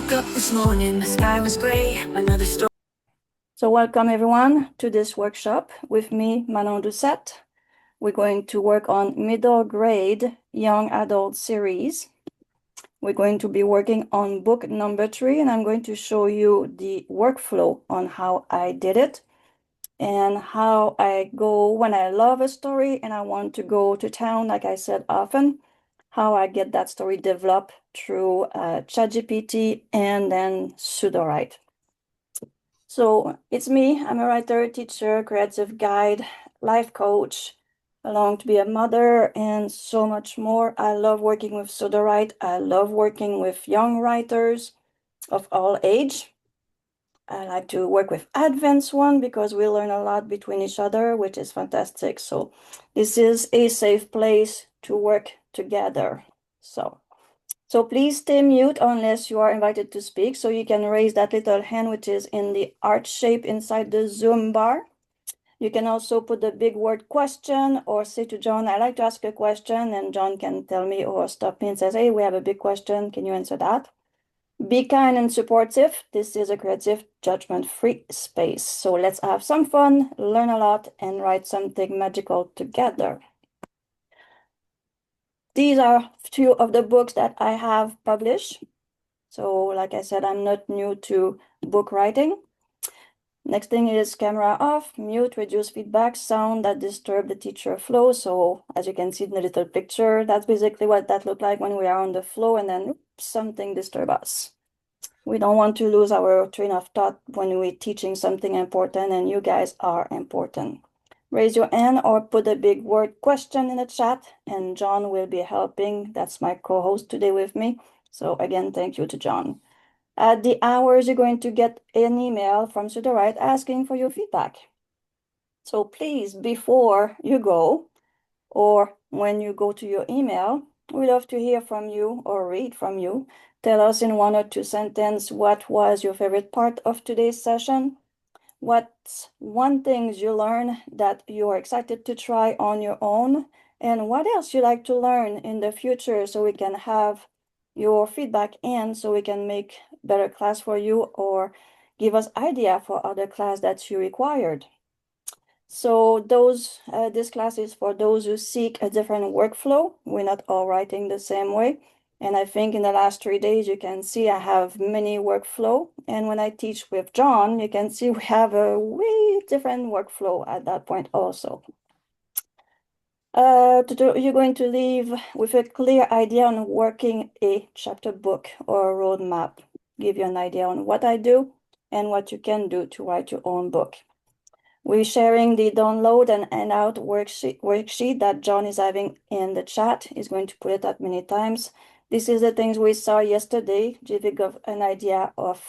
woke up this morning, the sky was gray, another storm. So welcome everyone to this workshop with me, Manon Doucet. We're going to work on middle grade young adult series. We're going to be working on book number 3, and I'm going to show you the workflow on how I did it and how I go when I love a story and I want to go to town, like I said often, how I get that story developed through ChatGPT and then Sudowrite. So it's me. I'm a writer, teacher, creative guide, life coach. I long to be a mother and so much more. I love working with Sudowrite. I love working with young writers of all age. I like to work with advanced one because we learn a lot between each other, which is fantastic. So this is a safe place to work together. So please stay mute unless you are invited to speak. So you can raise that little hand, which is in the heart shape inside the Zoom bar. You can also put the big word question or say to John, I like to ask a question, and John can tell me or stop me and says, hey, we have a big question. Can you answer that? Be kind and supportive. This is a creative, judgment-free space. So let's have some fun, learn a lot, and write something magical together. These are few of the books that I have published. So like I said, I'm not new to book writing. Next thing is camera off, mute, reduce feedback, sound that disturb the teacher flow. So as you can see in the little picture, that's basically what that looked like when we are on the flow and then oops, something disturb us. We don't want to lose our train of thought when we're teaching something important, and you guys are important. Raise your hand or put a big word question in the chat, and John will be helping. That's my co-host today with me. So again, thank you to John. At the hours, you're going to get an email from Sudowrite asking for your feedback. So please, before you go, or when you go to your email, we love to hear from you or read from you. Tell us in 1 or 2 sentences what was your favorite part of today's session. What's one thing you learned that you are excited to try on your own? And what else you like to learn in the future so we can have your feedback in so we can make better class for you or give us idea for other class that you required. So this class is for those who seek a different workflow. We're not all writing the same way. And I think in the last 3 days, you can see I have many workflow. And when I teach with John, you can see we have a way different workflow at that point also. You're going to leave with a clear idea on working a chapter book or a roadmap. Give you an idea on what I do and what you can do to write your own book. We're sharing the download and handout worksheet that John is having in the chat. He's going to put it up many times. This is the things we saw yesterday, giving an idea of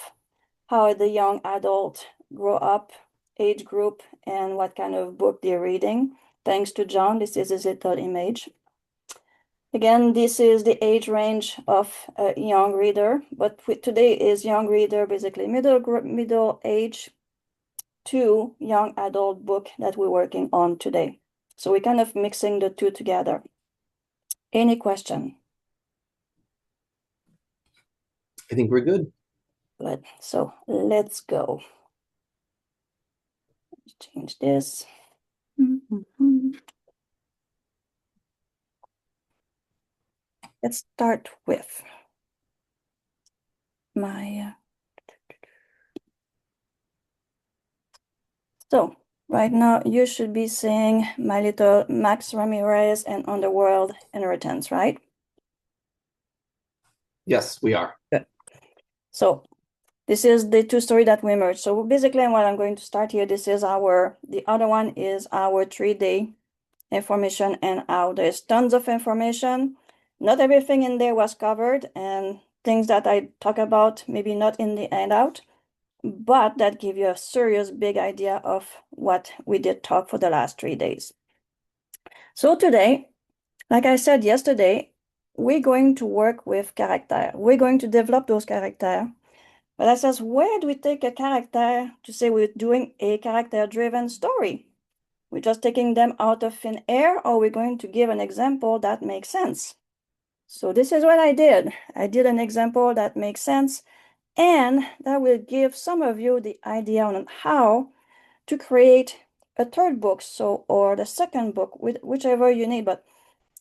how the young adult grow up, age group, and what kind of book they're reading. Thanks to John, this is his little image. Again, this is the age range of a young reader, but today is young reader, basically middle age to young adult book that we're working on today. So we're kind of mixing the two together. Any question? I think we're good. Good. So let's go. Let's change this. Let's start with my... So right now you should be seeing my little Max Ramirez and Underworld Inheritance, right? Yes, we are. Good. So this is the 2 story that we merged. So basically what I'm going to start here, this is the other one is our 3-day information and out. There's tons of information. Not everything in there was covered, and things that I talk about, maybe not in the handout, but that give you a serious big idea of what we did talk for the last 3 days. So today, like I said yesterday, we're going to work with character. We're going to develop those characters. But I says, where do we take a character to say we're doing a character-driven story? We're just taking them out of thin air, or we're going to give an example that makes sense. So this is what I did. I did an example that makes sense, And that will give some of you the idea on how to create a third book, or the second book, whichever you need. But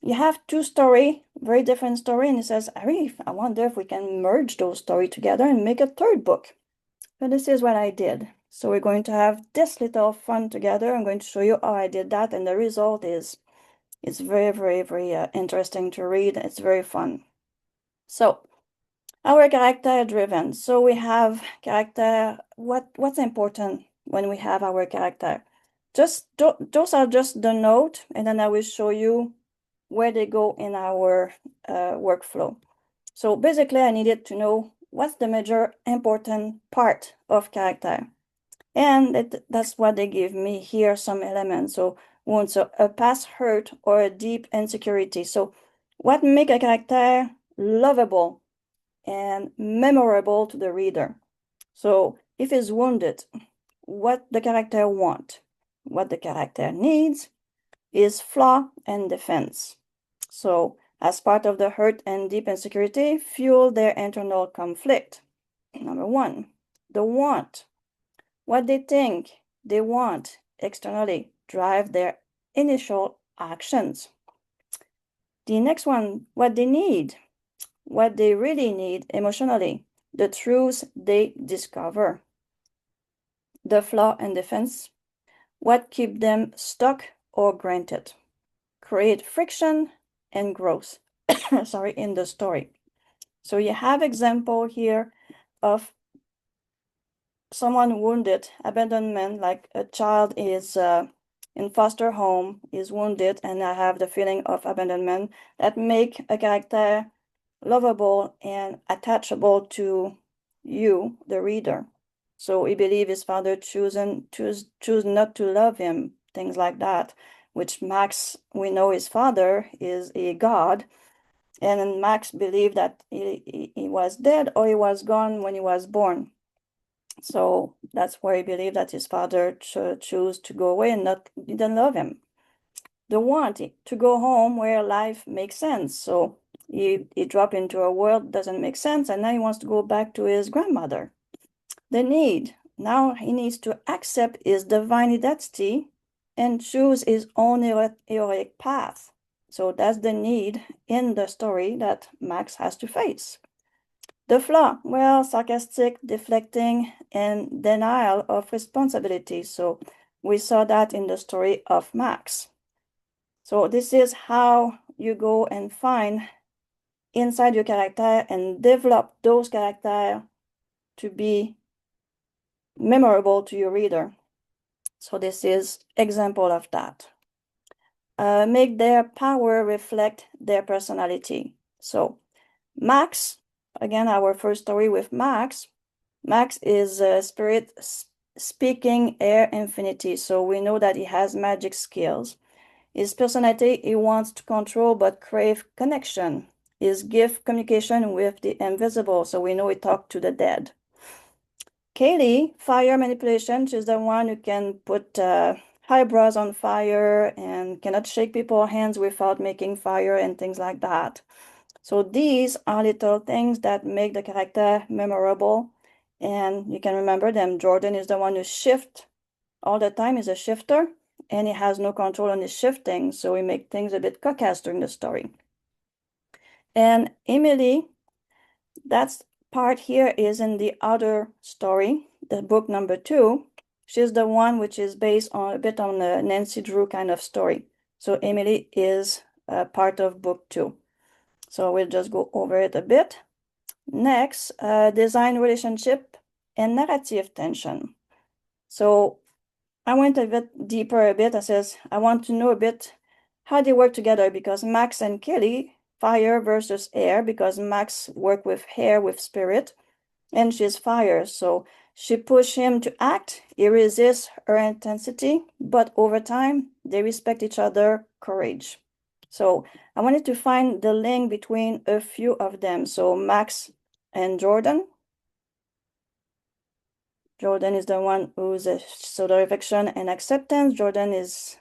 you have two story, very different story, and it says, I wonder if we can merge those stories together and make a third book. But this is what I did. So we're going to have this little fun together. I'm going to show you how I did that, and the result is it's very, very, very interesting to read. It's very fun. So our character driven. So we have character. What's important when we have our character? Those are just the note, and then I will show you where they go in our workflow. So basically, I needed to know what's the major important part of character. And that's what they give me here, some elements. So wounds, so a past hurt or a deep insecurity. So what make a character lovable and memorable to the reader? So if he's wounded, what the character want, what the character needs is flaw and defense. So as part of the hurt and deep insecurity, fuel their internal conflict. Number one, the want. What they think they want externally drive their initial actions. The next one, what they need, what they really need emotionally, the truths they discover. The flaw and defense, what keep them stuck or granted. Create friction and growth, sorry, in the story. So you have example here of someone wounded, abandonment, like a child is in foster home, is wounded, and I have the feeling of abandonment that make a character lovable and attachable to you, the reader. So he believes his father choose not to love him, things like that, which Max, we know his father is a god, and Max believed that he was dead or he was gone when he was born. So that's why he believed that his father chose to go away and didn't love him. The want to go home where life makes sense. So he dropped into a world doesn't make sense, and now he wants to go back to his grandmother. The need, now he needs to accept his divine identity and choose his own heroic path. So that's the need in the story that Max has to face. The flaw, well, sarcastic, deflecting, and denial of responsibility. So we saw that in the story of Max. So this is how you go and find inside your character and develop those characters to be memorable to your reader. So this is example of that. Make their power reflect their personality. So Max, again, our first story with Max. Max is a spirit speaking air infinity. So we know that he has magic skills. His personality, he wants to control but crave connection. His gift, communication with the invisible. So we know he talked to the dead. Kaylee, fire manipulation. She's the one who can put eyebrows on fire and cannot shake people's hands without making fire and things like that. So these are little things that make the character memorable, and you can remember them. Jordan is the one who shifts all the time, is a shifter, and he has no control on his shifting, so he makes things a bit cocasse during the story. And Emily, that's part here is in the other story, the book number 2. She's the one which is based on a bit on a Nancy Drew kind of story. So Emily is part of book 2. So we'll just go over it a bit. Next, design relationship and narrative tension. So I went a bit deeper a bit. I want to know a bit how they work together, because Max and Kelly, fire versus air, because Max work with air, with spirit, and she's fire. So she pushed him to act. He resists her intensity, but over time, they respect each other, courage. So I wanted to find the link between a few of them. So Max and Jordan. Jordan is the one who's a pseudo affection and acceptance. Jordan is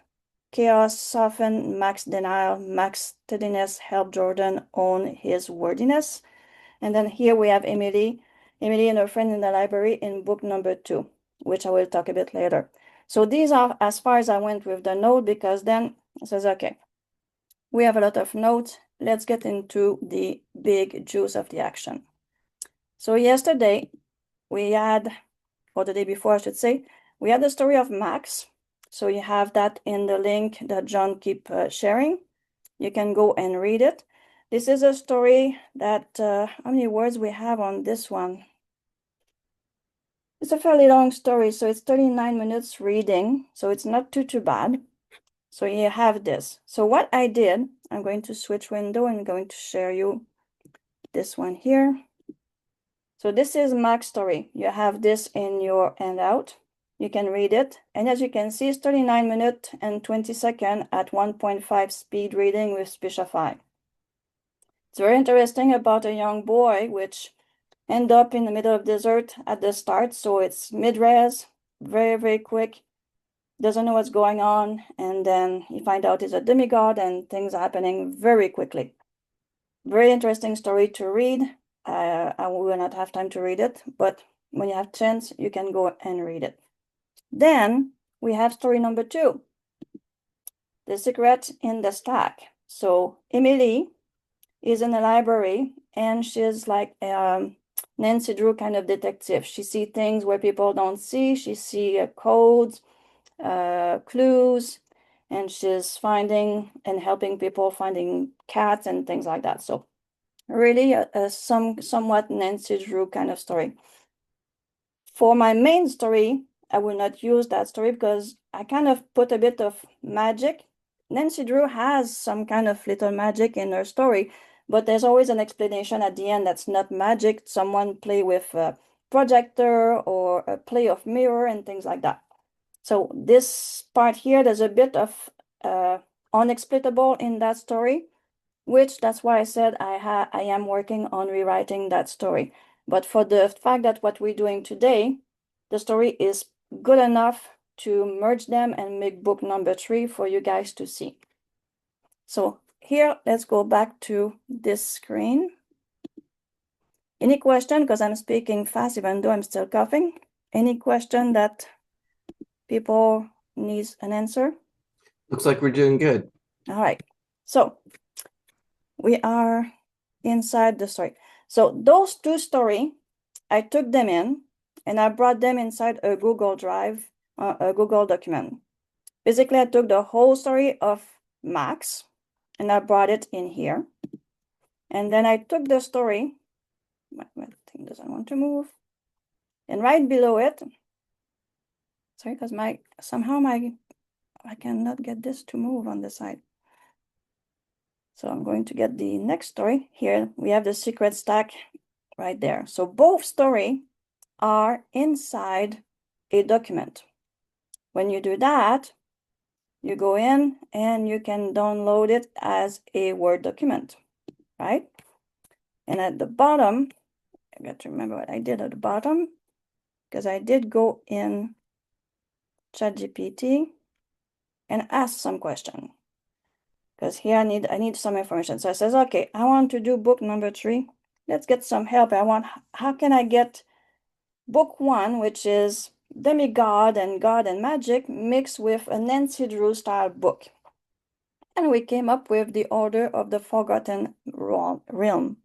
chaos, soften, Max denial, Max steadiness, help Jordan own his worthiness. And then here we have Emily. Emily and her friend in the library in book number 2, which I will talk a bit later. So these are as far as I went with the note, because then it says, okay, we have a lot of notes. Let's get into the big juice of the action. So yesterday we had, or the day before, I should say, we had the story of Max. So you have that in the link that John keep sharing. You can go and read it. This is a story that, how many words we have on this one? It's a fairly long story, so it's 39 minutes reading, so it's not too bad. So you have this. So what I did, I'm going to switch window and I'm going to share you this one here. So this is Mac's story. You have this in your handout. You can read it. And as you can see, it's 39 minutes and 20 seconds at 1.5 speed reading with Speechify. It's very interesting about a young boy which end up in the middle of desert at the start. So it's mid-res, very quick. Doesn't know what's going on. And then you find out he's a demigod and things are happening very quickly. Very interesting story to read. I will not have time to read it, but when you have chance, you can go and read it. Then we have story number 2, The Secret in the Stack. So Emily is in the library and she's like Nancy Drew kind of detective. She sees things where people don't see. She sees codes, clues, and she's finding and helping people finding cats and things like that. So really somewhat Nancy Drew kind of story. For my main story, I will not use that story because I kind of put a bit of magic. Nancy Drew has some kind of little magic in her story, but there's always an explanation at the end that's not magic. Someone play with a projector or a play of mirror and things like that. So this part here, there's a bit of unexplainable in that story, which that's why I said I am working on rewriting that story. But for the fact that what we're doing today, the story is good enough to merge them and make book number 3 for you guys to see. So here, let's go back to this screen. Any question? Because I'm speaking fast, even though I'm still coughing. Any question that people needs an answer? Looks like we're doing good. All right. So we are inside the story. So those 2 stories, I took them in and I brought them inside a Google Drive, a Google document. Basically, I took the whole story of Max and I brought it in here. And then I took the story, my thing doesn't want to move. And right below it, sorry, because somehow I cannot get this to move on the side. So I'm going to get the next story. Here we have the secret stack right there. So both stories are inside a document. When you do that, you go in and you can download it as a Word document, right? And at the bottom, I got to remember what I did at the bottom, because I did go in ChatGPT and ask some question. Because here I need some information. So I says, okay, I want to do book number 3. Let's get some help. How can I get book 1, which is demigod and god and magic, mixed with a Nancy Drew style book? And we came up with the Order of the Forgotten Realm.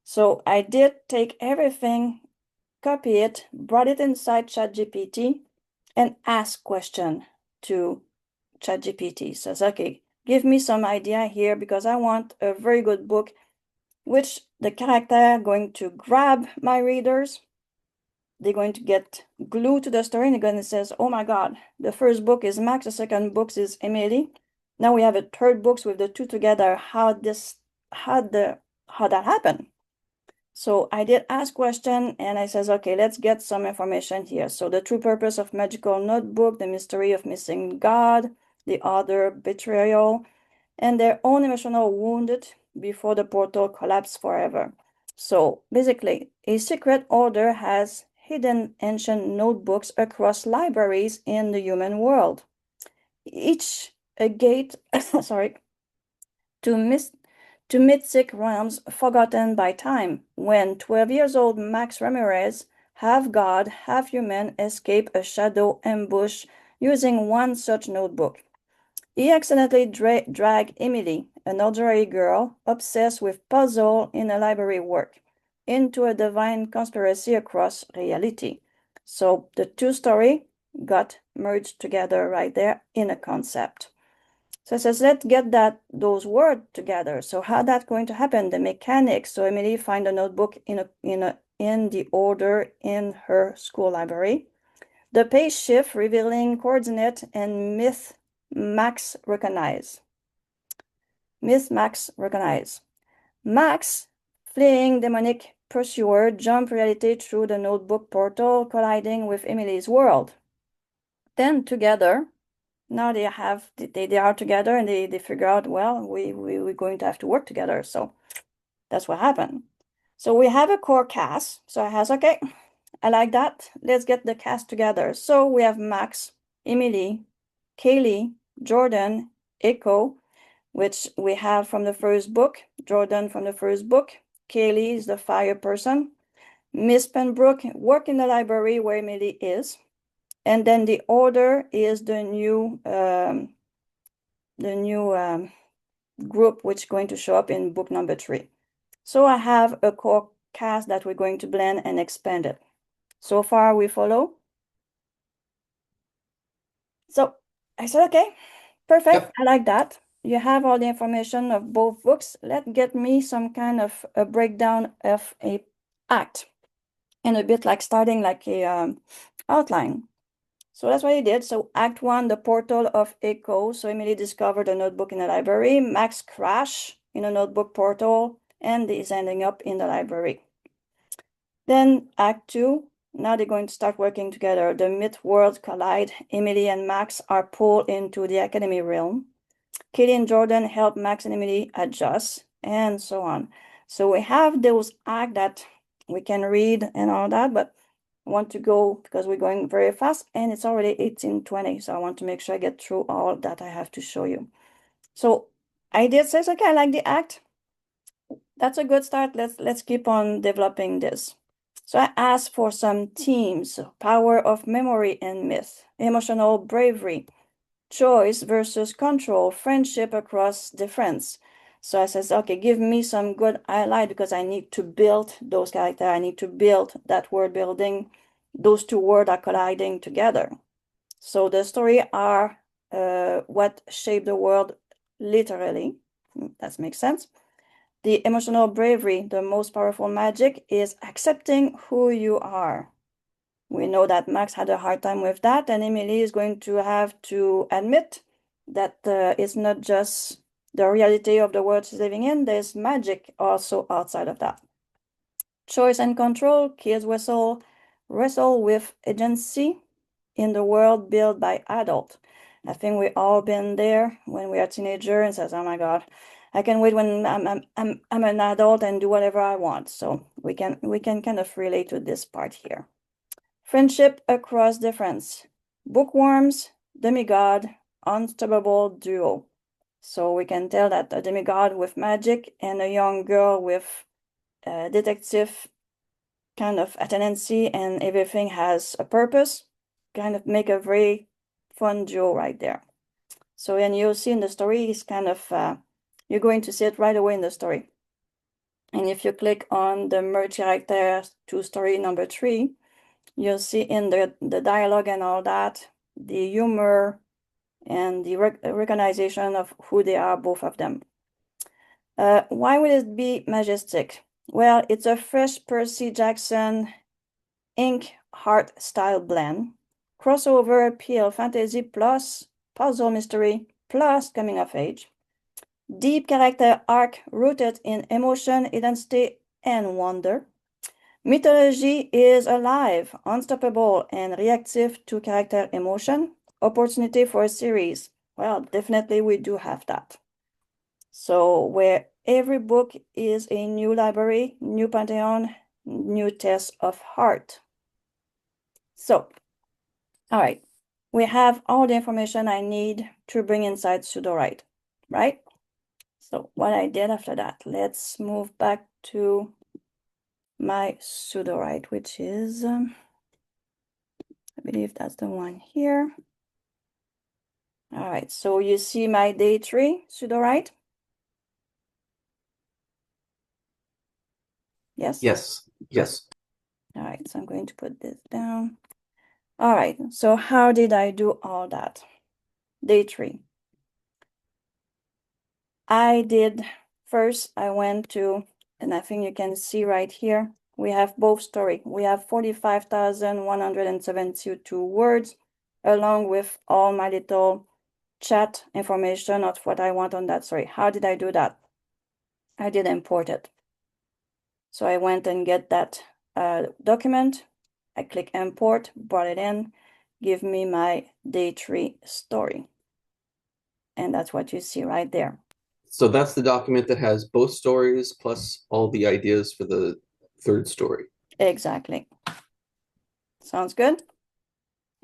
So I did take everything, copy it, brought it inside ChatGPT, and ask question to ChatGPT. Says, okay, give me some idea here because I want a very good book, which the character are going to grab my readers. They're going to get glued to the story and they're going to say, oh my God, the first book is Max, the second book is Emily. Now we have a third book with the 2 together. How that happened? So I did ask question and I says, okay, let's get some information here. So the true purpose of magical notebook, the mystery of missing God, the other betrayal, and their own emotional wounded before the portal collapsed forever. So basically, a secret order has hidden ancient notebooks across libraries in the human world. Each a gate, sorry, to to mythic realms forgotten by time, when 12 years old Max Ramirez, half god, half human, escaped a shadow ambush using one such notebook. He accidentally dragged Emily, an elderly girl obsessed with puzzle in a library work, into a divine conspiracy across reality. So the two stories got merged together right there in a concept. So it says, let's get those words together. So how that's going to happen, the mechanics. So Emily find a notebook in the order in her school library. The page shift revealing coordinate and myth Max recognize. Max, fleeing demonic pursuer, jump reality through the notebook portal, colliding with Emily's world. Then together, now they are together and they figure out, well, we're going to have to work together. So that's what happened. So we have a core cast. So I has, okay, I like that. Let's get the cast together. So we have Max, Emily, Kaylee, Jordan, Echo, which we have from the first book, Jordan from the first book. Kaylee is the fire person. Miss Penbrook work in the library where Emily is. And then the order is the new group which is going to show up in book number 3. So I have a core cast that we're going to blend and expand it. So far we follow. So I said, okay, perfect. Yep. I like that. You have all the information of both books. Let's get me some kind of a breakdown of a act and a bit like starting like a outline. So that's what he did. So Act 1, the portal of Echo. So Emily discovered a notebook in the library. Max crash in a notebook portal and is ending up in the library. Then Act 2, now they're going to start working together. The myth worlds collide. Emily and Max are pulled into the academy realm. Katie and Jordan help Max and Emily adjust, and so on. So we have those acts that we can read and all that, but I want to go because we're going very fast and it's already 18:20. So I want to make sure I get through all that I have to show you. So I did say, okay, I like the act. That's a good start. Let's keep on developing this. So I asked for some themes: power of memory and myth, emotional bravery, choice versus control, friendship across difference. So I says, okay, give me some good highlight because I need to build those characters. I need to build that world building. Those two words are colliding together. So the story are what shape the world literally. That makes sense. The emotional bravery, the most powerful magic, is accepting who you are. We know that Max had a hard time with that, and Emily is going to have to admit that it's not just the reality of the world she's living in, there's magic also outside of that. Choice and control, kids wrestle with agency in the world built by adults. I think we all been there when we are teenager and says, oh my God, I can wait when I'm an adult and do whatever I want. So we can kind of relate to this part here. Friendship across difference. Bookworms, demigod, unstoppable duo. So we can tell that a demigod with magic and a young girl with detective kind of a tendency and everything has a purpose, kind of make a very fun duo right there. So and you'll see in the story, it's kind of, you're going to see it right away in the story. And if you click on the merge characters to story number 3, you'll see in the dialogue and all that, the humor and the recognition of who they are, both of them. Why would it be majestic? Well, it's a fresh Percy Jackson ink heart style blend, crossover appeal, fantasy plus puzzle mystery plus coming of age, deep character arc rooted in emotion, identity, and wonder. Mythology is alive, unstoppable, and reactive to character emotion. Opportunity for a series. Well, definitely we do have that. So where every book is a new library, new pantheon, new test of heart. So, all right, we have all the information I need to bring inside Sudowrite, right? So what I did after that, let's move back to my Sudowrite, which is, I believe that's the one here. All right, so you see my day tree, Sudowrite? Yes? Yes, yes. All right, so I'm going to put this down. All right, so how did I do all that? Day tree. First, I went to, and I think you can see right here, we have both story. We have 45,172 words, along with all my little chat information of what I want on that story. How did I do that? I did import it. So I went and get that document. I click import, brought it in, give me my day tree story. And that's what you see right there. So that's the document that has both stories plus all the ideas for the third story. Exactly. Sounds good?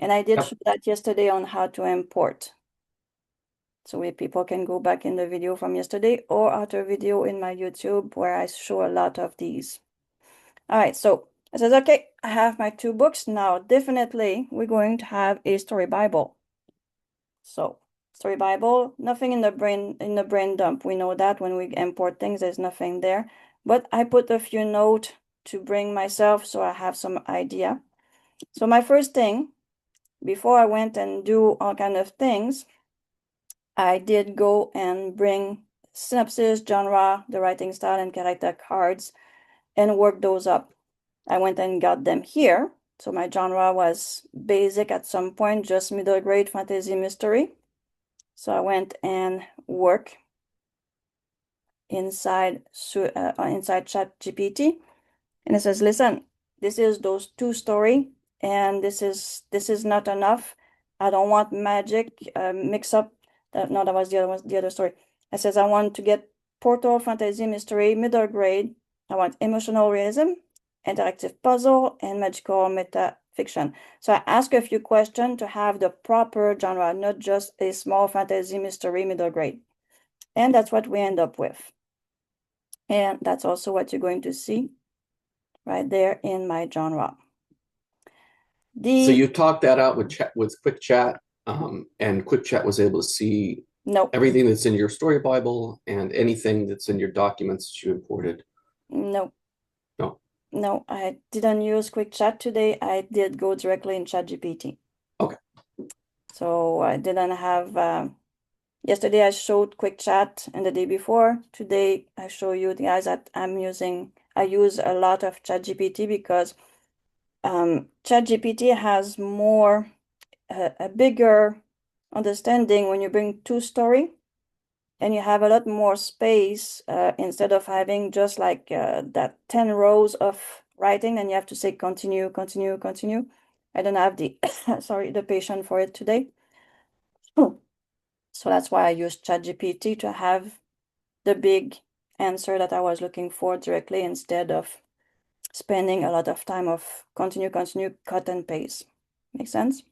And I did Yep. show that yesterday on how to import. So people can go back in the video from yesterday or other video in my YouTube where I show a lot of these. All right, so I said, okay, I have my two books. Now, definitely, we're going to have a story Bible. So, story Bible, nothing in the brain dump. We know that when we import things, there's nothing there. But I put a few notes to bring myself so I have some idea. So my first thing, before I went and do all kind of things, I did go and bring synopsis, genre, the writing style, and character cards and work those up. I went and got them here. So my genre was basic at some point, just middle grade fantasy mystery. So I went and work inside ChatGPT, and it says, listen, this is those two story, and this is not enough. I don't want magic mix up. No, that was the other story. It says I want to get portal fantasy mystery middle grade. I want emotional realism, interactive puzzle, and magical meta fiction. So I ask a few questions to have the proper genre, not just a small fantasy mystery middle grade. And that's what we end up with. And that's also what you're going to see right there in my genre. So you talked that out with Quick Chat, and Quick Chat was able to see Nope, everything that's in your story Bible and anything that's in your documents that you imported. nope, No. no, I didn't use Quick Chat today. I did go directly in ChatGPT. Okay. So I didn't have, yesterday I showed Quick Chat and the day before. Today I show you the guys that I use a lot of ChatGPT because ChatGPT has more, a bigger understanding when you bring two story. And you have a lot more space instead of having just like that 10 rows of writing, and you have to say continue, continue, continue. I don't have the sorry, the patience for it today. So that's why I used ChatGPT to have the big answer that I was looking for directly instead of spending a lot of time of continue, continue, cut and paste. Make sense?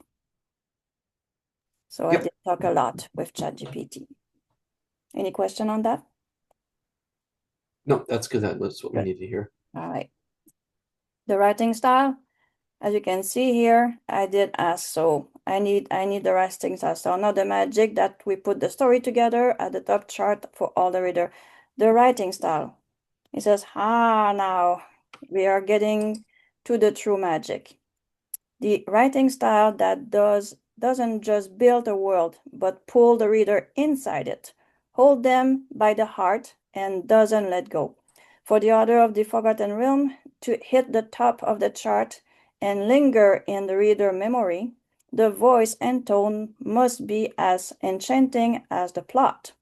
So Yep. I did talk a lot with ChatGPT. Any question on that? No, that's good. That was what we Good. need to hear. All right. The writing style, as you can see here, I did ask, so I need the writing style. So now the magic that we put the story together at the top chart for all the reader. The writing style. It says, now we are getting to the true magic. The writing style that doesn't just build a world, but pull the reader inside it, hold them by the heart, and doesn't let go. For the author of the Forgotten Realm to hit the top of the chart and linger in the reader memory, the voice and tone must be as enchanting as the plot.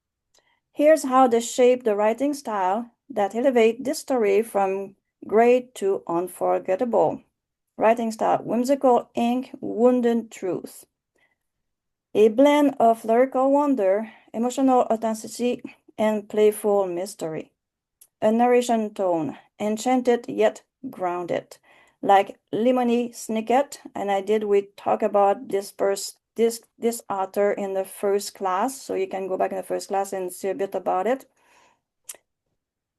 Here's how they shape the writing style that elevate this story from great to unforgettable. Writing style, whimsical ink, wounded truth. A blend of lyrical wonder, emotional authenticity, and playful mystery. A narration tone, enchanted yet grounded. Like Lemony Snicket, and we talk about this author in the first class, so you can go back in the first class and see a bit about it.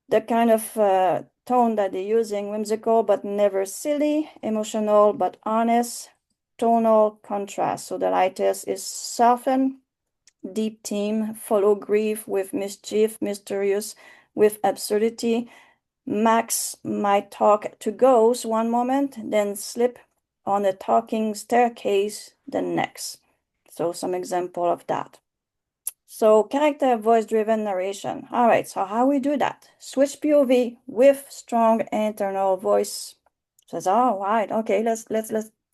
the kind of tone that they're using, whimsical but never silly, emotional but honest, tonal contrast. So the lightest is soften, deep theme, follow grief with mischief, mysterious with absurdity. Max might talk to ghosts one moment, then slip on a talking staircase the next. So some example of that. So character voice-driven narration. All right, so how we do that? Switch POV with strong internal voice. Says, all right, okay, let's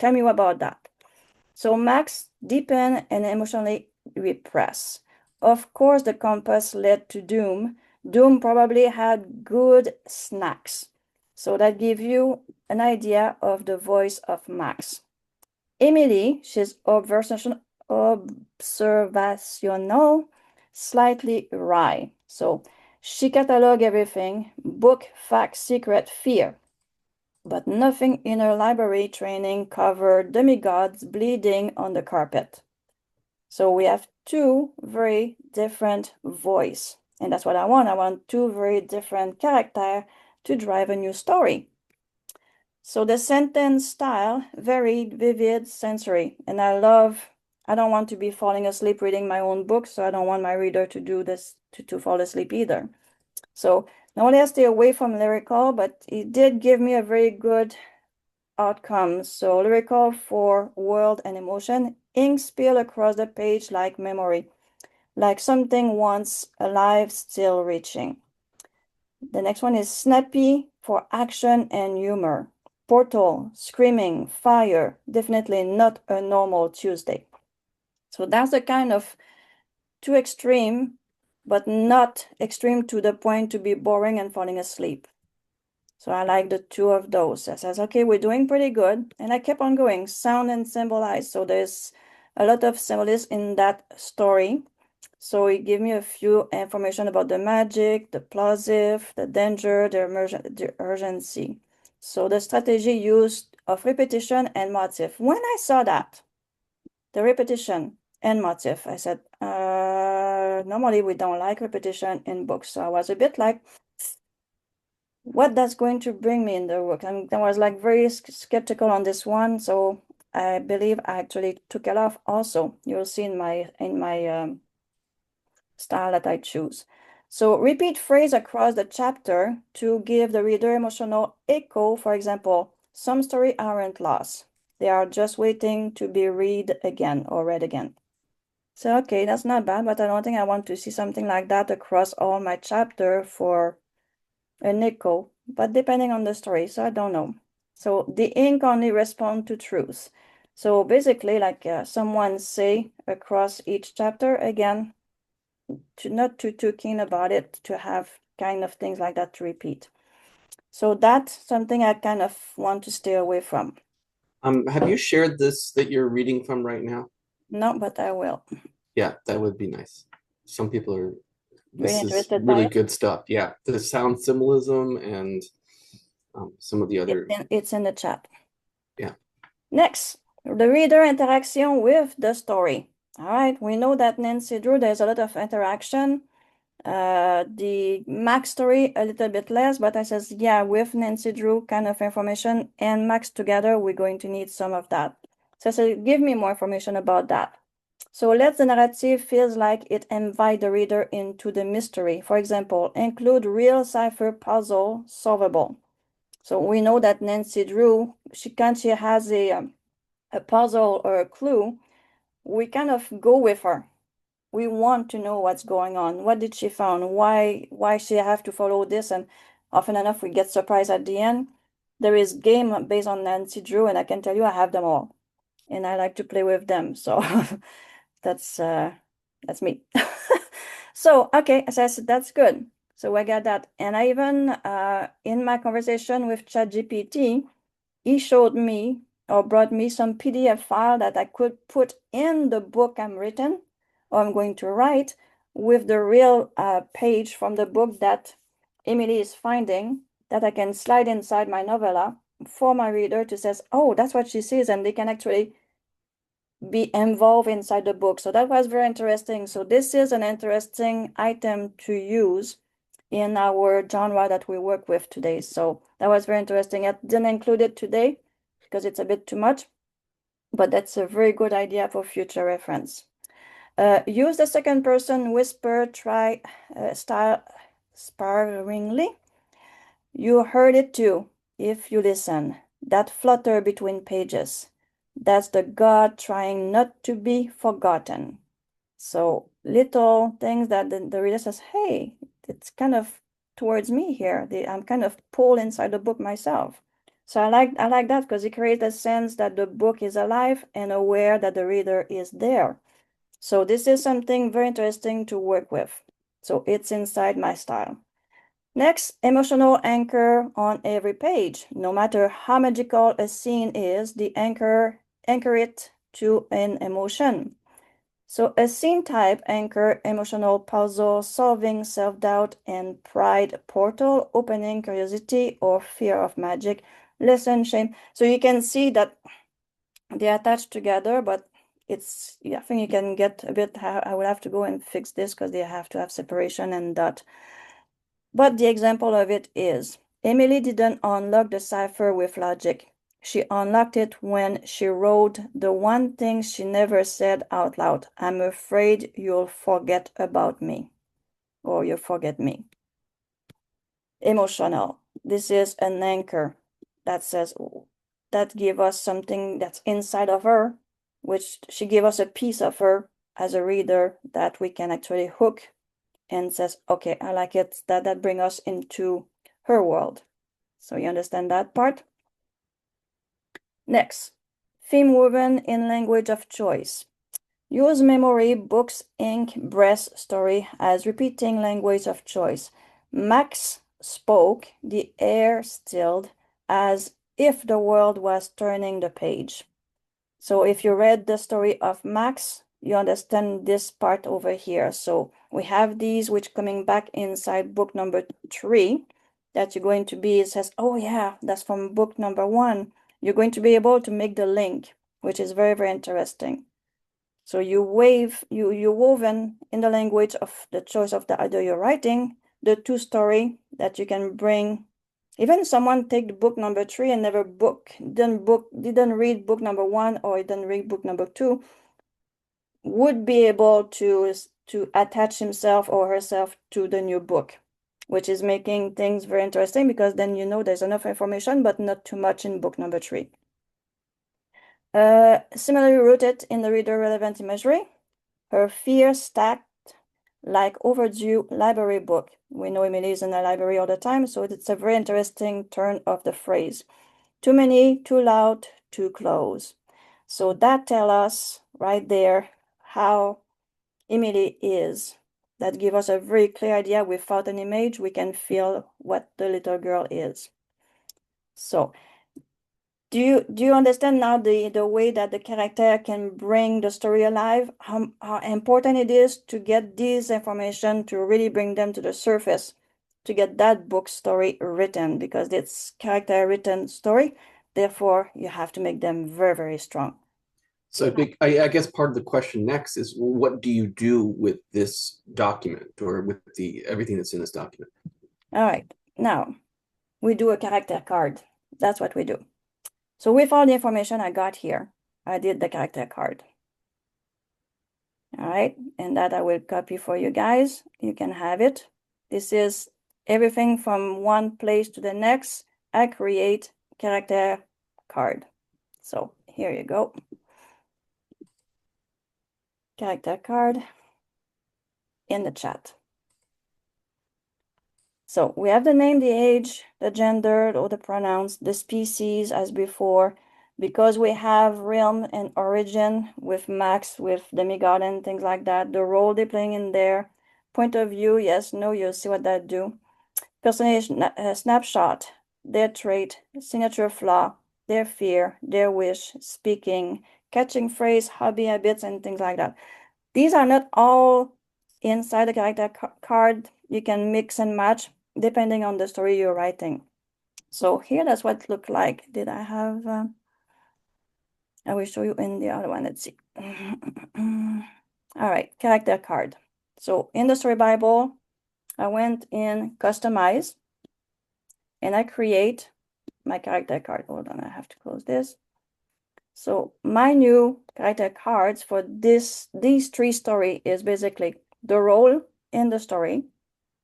tell me about that. So Max deepen and emotionally repress. Of course, the compass led to Doom. Doom probably had good snacks. So that gives you an idea of the voice of Max. Emily, she's observational, slightly wry. So she catalog everything, book, fact, secret, fear. But nothing in her library training covered demigods bleeding on the carpet. So we have two very different voice. And that's what I want. I want two very different characters to drive a new story. So the sentence style, very vivid, sensory. And I don't want to be falling asleep reading my own book, so I don't want my reader to do this, to fall asleep either. So not only I stay away from lyrical, but it did give me a very good outcome. So lyrical for world and emotion, ink spill across the page like memory, like something once alive, still reaching. The next one is snappy for action and humor. Portal, screaming, fire, definitely not a normal Tuesday. So that's the kind of too extreme, but not extreme to the point to be boring and falling asleep. So I like the two of those. I says, okay, we're doing pretty good. And I kept on going, sound and symbolize. So there's a lot of symbolism in that story. So it gave me a few information about the magic, the plosive, the danger, the urgency. So the strategy used of repetition and motif. When I saw that, the repetition and motif, I said, normally we don't like repetition in books. So I was a bit like, what that's going to bring me in the book. And I was like very skeptical on this one. So I believe I actually took it off also. You'll see in my style that I choose. So repeat phrase across the chapter to give the reader emotional echo. For example, some stories aren't lost. They are just waiting to be read again or read again. So, okay, that's not bad, but I don't think I want to see something like that across all my chapter for an echo, but depending on the story, so I don't know. So the ink only respond to truth. So basically, like someone say across each chapter, again, not too keen about it, to have kind of things like that to repeat. So that's something I kind of want to stay away from. Have you shared this that you're reading from right now? No, but I will. Yeah, that would be nice. Some people are, Really this is interested by really it? good stuff. Yeah, the sound symbolism and some of the other. It's in the chat. Yeah. Next, the reader interaction with the story. All right, we know that Nancy Drew, there's a lot of interaction. The Max story, a little bit less, but I says, yeah, with Nancy Drew kind of information and Max together, we're going to need some of that. So I said, give me more information about that. So let the narrative feels like it invite the reader into the mystery. For example, include real cipher puzzle solvable. So we know that Nancy Drew, she has a puzzle or a clue. We kind of go with her. We want to know what's going on. What did she found? Why she have to follow this? And often enough, we get surprised at the end. There is game based on Nancy Drew, and I can tell you I have them all, and I like to play with them. So that's me. So okay, as I said, that's good. So I got that, and I even in my conversation with ChatGPT, he showed me or brought me some PDF file that I could put in the book I'm written or I'm going to write with the real page from the book that Emily is finding, that I can slide inside my novella for my reader to say, oh, that's what she sees, and they can actually be involved inside the book. So that was very interesting. So this is an interesting item to use in our genre that we work with today. So that was very interesting. I didn't include it today because it's a bit too much, but that's a very good idea for future reference. Use the second person whisper style sparingly. You heard it too, if you listen. That flutter between pages. That's the God trying not to be forgotten. So little things that the reader says, hey, it's kind of towards me here. I'm kind of pulled inside the book myself. So I like that because it creates a sense that the book is alive and aware that the reader is there. So this is something very interesting to work with. So it's inside my style. Next, emotional anchor on every page. No matter how magical a scene is, the anchor it to an emotion. So a scene type anchor, emotional puzzle, solving self-doubt and pride portal, opening curiosity or fear of magic, lesson, shame. So you can see that they're attached together, but it's, I think you can get a bit, I will have to go and fix this because they have to have separation and dot. But the example of it is, Emily didn't unlock the cipher with logic. She unlocked it when she wrote the one thing she never said out loud. I'm afraid you'll forget about me, or you'll forget me. Emotional. This is an anchor that says, that give us something that's inside of her, which she gave us a piece of her as a reader that we can actually hook and says, okay, I like it, that bring us into her world. So you understand that part? Next, theme woven in language of choice. Use memory, books, ink, breath, story as repeating language of choice. Max spoke, the air stilled, as if the world was turning the page. So if you read the story of Max, you understand this part over here. So we have these which coming back inside book number 3 that you're going to be, it says, oh yeah, that's from book number 1. You're going to be able to make the link, which is very, very interesting. So you woven in the language of the choice of the other you're writing, the two story that you can bring. Even someone take the book number 3 and never didn't read book number 1 or didn't read book number 2, would be able to attach himself or herself to the new book, which is making things very interesting because then you know there's enough information, but not too much in book number 3. Similarly rooted in the reader relevant imagery, her fear stacked like overdue library book. We know Emily is in the library all the time, so it's a very interesting turn of the phrase. Too many, too loud, too close. So that tells us right there how Emily is. That gives us a very clear idea. Without an image, we can feel what the little girl is. So do you understand now the way that the character can bring the story alive? How important it is to get this information to really bring them to the surface, to get that book story written, because it's character written story. Therefore, you have to make them very, very strong. So I guess part of the question next is, what do you do with this document or with everything that's in this document? All right, now we do a character card. That's what we do. So with all the information I got here, I did the character card. All right, and that I will copy for you guys. You can have it. This is everything from one place to the next. I create character card. So here you go. Character card in the chat. So we have the name, the age, the gender, or the pronouns, the species as before. Because we have realm and origin with Max, with demigod and things like that, the role they're playing in there. Point of view, yes, no, you'll see what that do. Personage snapshot, their trait, signature flaw, their fear, their wish, speaking, catching phrase, hobby, habits, and things like that. These are not all inside the character card. You can mix and match depending on the story you're writing. So here, that's what it looked like. Did I have... I will show you in the other one. Let's see. All right, character card. So in the story Bible, I went in Customize, and I create my character card. Hold on, I have to close this. So my new character cards for these 3 stories is basically the role in the story,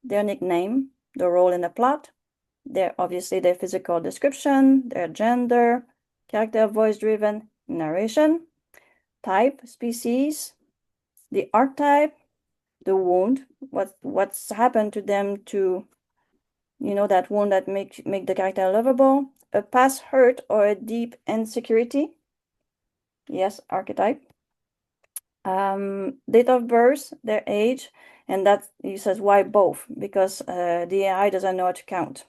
their nickname, the role in the plot, obviously their physical description, their gender, character voice-driven narration, type, species, the archetype, the wound, what's happened to them to, that wound that make the character lovable, a past hurt or a deep insecurity. Yes, archetype. Date of birth, their age, and that he says why both, because the AI doesn't know how to count.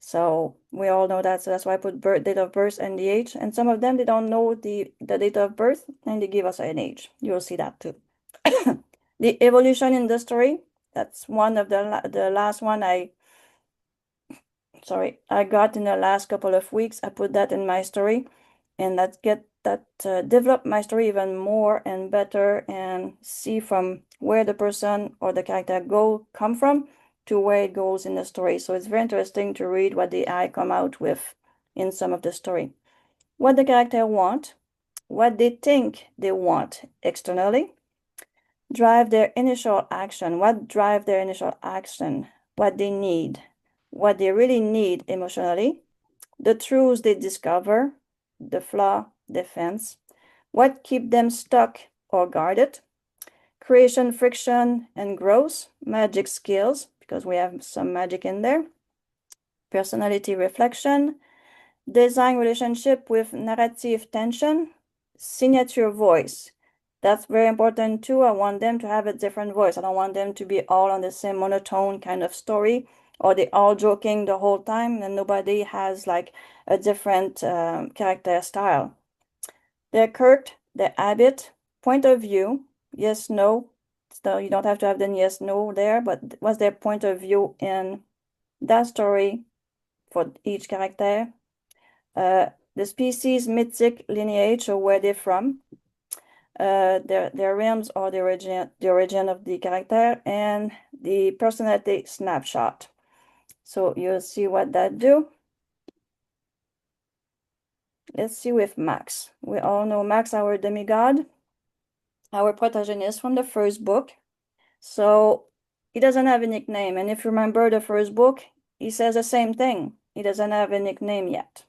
So we all know that, so that's why I put date of birth and the age. And some of them, they don't know the date of birth, and they give us an age. You'll see that too. The evolution in the story, that's one of the last one I got in the last couple of weeks. I put that in my story, and develop my story even more and better, and see from where the person or the character come from to where it goes in the story. So it's very interesting to read what the AI come out with in some of the story. What the character want, what they think they want externally, drive their initial action, what drive their initial action, what they need, what they really need emotionally, the truths they discover, the flaw, defense, what keep them stuck or guarded, creation, friction, and growth, magic skills, because we have some magic in there, personality reflection, design relationship with narrative tension, signature voice. That's very important too. I want them to have a different voice. I don't want them to be all on the same monotone kind of story, or they all joking the whole time and nobody has like a different character style. Their Kirk, their habit, point of view, yes, no. So you don't have to have the yes, no there, but what's their point of view in that story for each character? The species, mythic lineage, or where they're from, their realms or the origin of the character, and the personality snapshot. So you'll see what that do. Let's see with Max. We all know Max, our demigod, our protagonist from the first book. So he doesn't have a nickname. And if you remember the first book, he says the same thing. He doesn't have a nickname yet.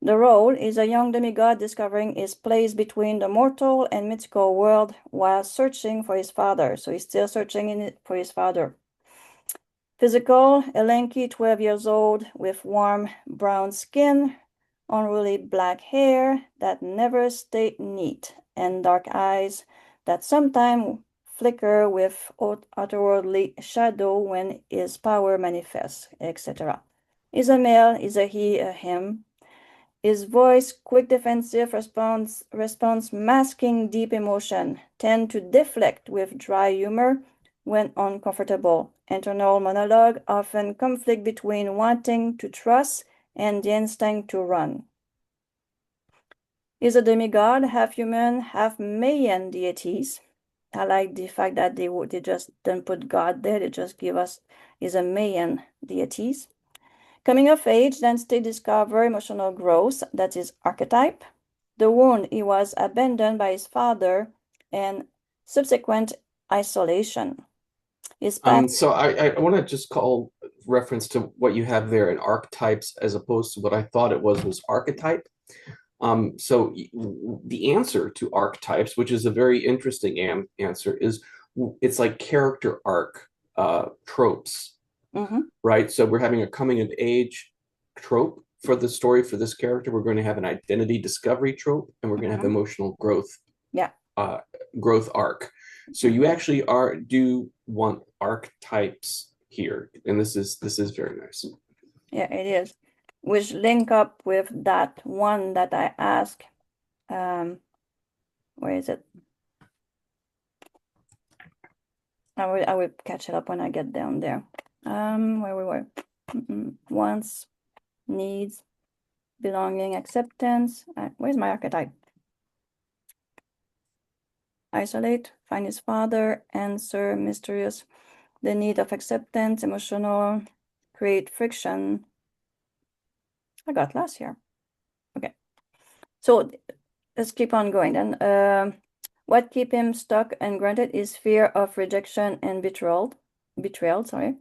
The role is a young demigod discovering his place between the mortal and mythical world while searching for his father. So he's still searching for his father. Physical, a lanky 12 years old with warm brown skin, unruly black hair that never stay neat, and dark eyes that sometimes flicker with otherworldly shadow when his power manifests, etc. Is a male, is a he, a him. His voice, quick defensive response masking deep emotion, tend to deflect with dry humor when uncomfortable. Internal monologue often conflict between wanting to trust and the instinct to run. Is a demigod, half human, half Mayan deities. I like the fact that they just don't put God there, they just give us is a Mayan deities. Coming of age, then state discover emotional growth, that is archetype. The wound, he was abandoned by his father, and subsequent isolation. So I want to just call reference to what you have there in archetypes as opposed to what I thought it was archetype. So the answer to archetypes, which is a very interesting answer, is it's like character arc tropes, right? So we're having a coming of age trope for the story for this character. We're going to have an identity discovery trope, and we're going to have emotional growth, growth arc. So you actually do want archetypes here, and this is very nice. Yeah, it is. Which link up with that one that I asked. Where is it? I will catch it up when I get down there. Where we were. Wants, needs, belonging, acceptance. Where's my archetype? Isolate, find his father, answer, mysterious. the need of acceptance, emotional, create friction. I got lost here. Okay. So let's keep on going then. What keep him stuck and grounded is fear of rejection and betrayal. Sorry.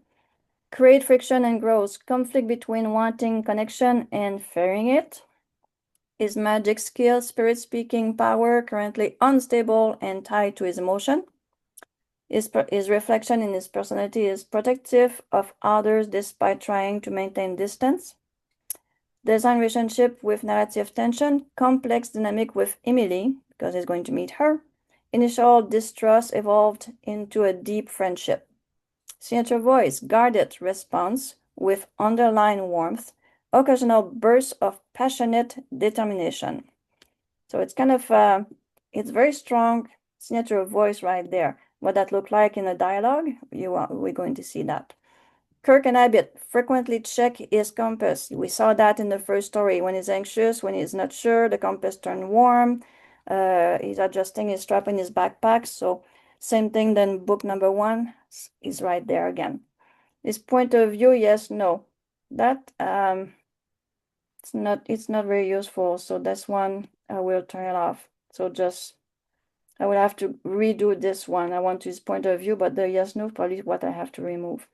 Create friction and growth. Conflict between wanting connection and fearing it. His magic skill, spirit speaking power, currently unstable and tied to his emotion. His reflection in his personality is protective of others despite trying to maintain distance. Design relationship with narrative tension, complex dynamic with Emily, because he's going to meet her. Initial distrust evolved into a deep friendship. Signature voice, guarded response with underlying warmth, occasional bursts of passionate determination. So it's kind of, it's very strong signature voice right there. What that look like in a dialogue, we're going to see that. Kirk and Abbott frequently check his compass. We saw that in the first story. When he's anxious, when he's not sure, the compass turned warm. He's adjusting his strap in his backpack. So same thing then book number 1 is right there again. His point of view, yes, no. That it's not very useful. So this one I will turn it off. So just I will have to redo this one. I want his point of view, but the yes, no, probably what I have to remove.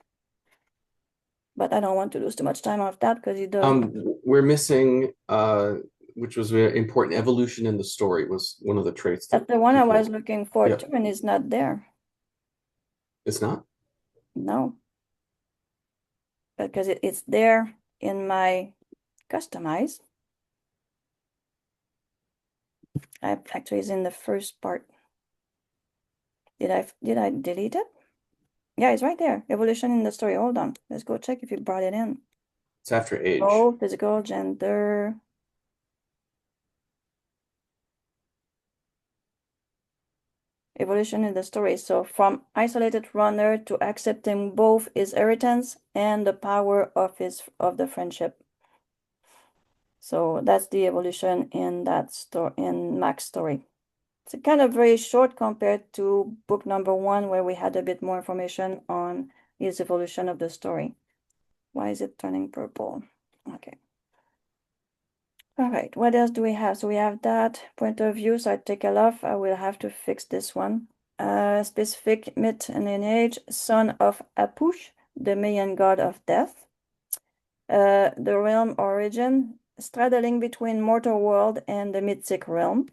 But I don't want to lose too much time on that because it does. We're missing, which was very important. Evolution in the story was one of the traits. That's the one I was looking for too, and it's not there. It's not? No. Because it's there in my customize. Actually, it's in the first part. Did I delete it? Yeah, it's right there. Evolution in the story. Hold on. Let's go check if you brought it in. It's after age. Oh, physical, gender. Evolution in the story. So from isolated runner to accepting both his inheritance and the power of the friendship. So that's the evolution in that story, in Mac's story. It's kind of very short compared to book number 1, where we had a bit more information on his evolution of the story. Why is it turning purple? Okay. All right, what else do we have? So we have that point of view. So I take it off. I will have to fix this one. Specific myth and lineage, son of Apush, the Mayan god of death. The realm origin, straddling between mortal world and the mythic realm.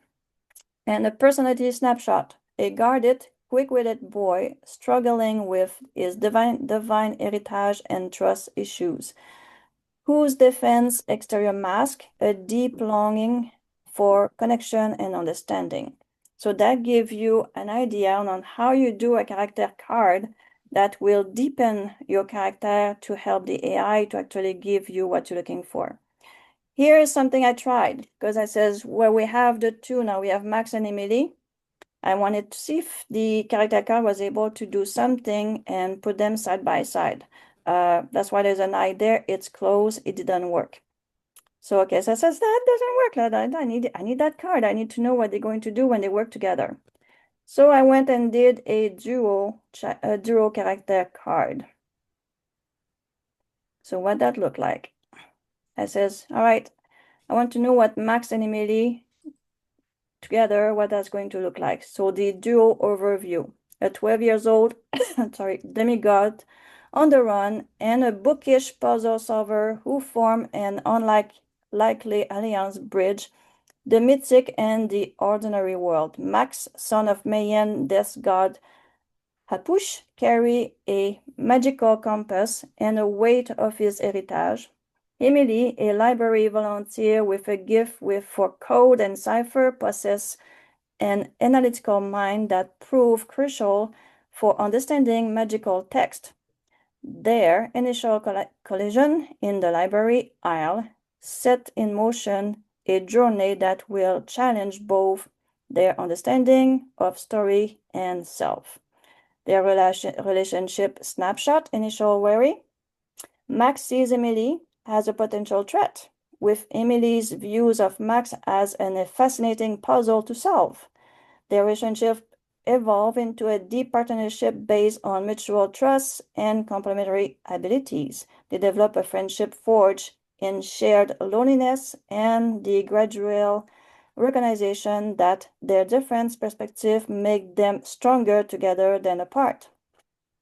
And a personality snapshot, a guarded, quick-witted boy struggling with his divine heritage and trust issues, whose defense exterior mask a deep longing for connection and understanding. So that gives you an idea on how you do a character card that will deepen your character to help the AI to actually give you what you're looking for. Here is something I tried, because I says, where we have the two now, we have Max and Emily. I wanted to see if the character card was able to do something and put them side by side. That's why there's an eye there. It's closed. It didn't work. So, okay, so I says, that doesn't work. I need that card. I need to know what they're going to do when they work together. So I went and did a duo character card. So what that looked like? I says, all right, I want to know what Max and Emily together, what that's going to look like. So the duo overview, a 12 years old, sorry, demigod on the run and a bookish puzzle solver who form an unlikely alliance bridge the mythic and the ordinary world. Max, son of Mayan death god Hapush, carry a magical compass and a weight of his heritage. Emily, a library volunteer with a gift for code and cipher, possesses an analytical mind that proved crucial for understanding magical text. Their initial collision in the library aisle set in motion a journey that will challenge both their understanding of story and self. Their relationship snapshot, initial worry. Max sees Emily as a potential threat, with Emily's views of Max as a fascinating puzzle to solve. Their relationship evolve into a deep partnership based on mutual trust and complementary abilities. They develop a friendship forged in shared loneliness and the gradual recognition that their different perspectives make them stronger together than apart.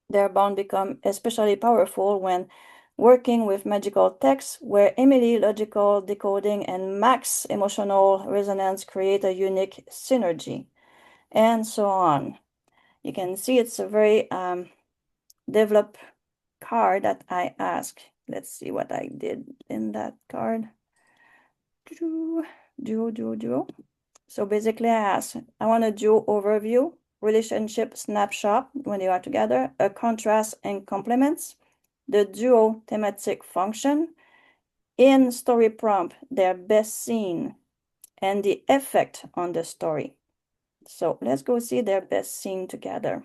Their bond become especially powerful when working with magical texts, where Emily logical decoding and Max emotional resonance create a unique synergy, and so on. You can see it's a very developed card that I asked. Let's see what I did in that card. Duo. So basically I asked, I want a duo overview, relationship snapshot when they are together, a contrast and complements, the duo thematic function, in story prompt, their best scene, and the effect on the story. So let's go see their best scene together.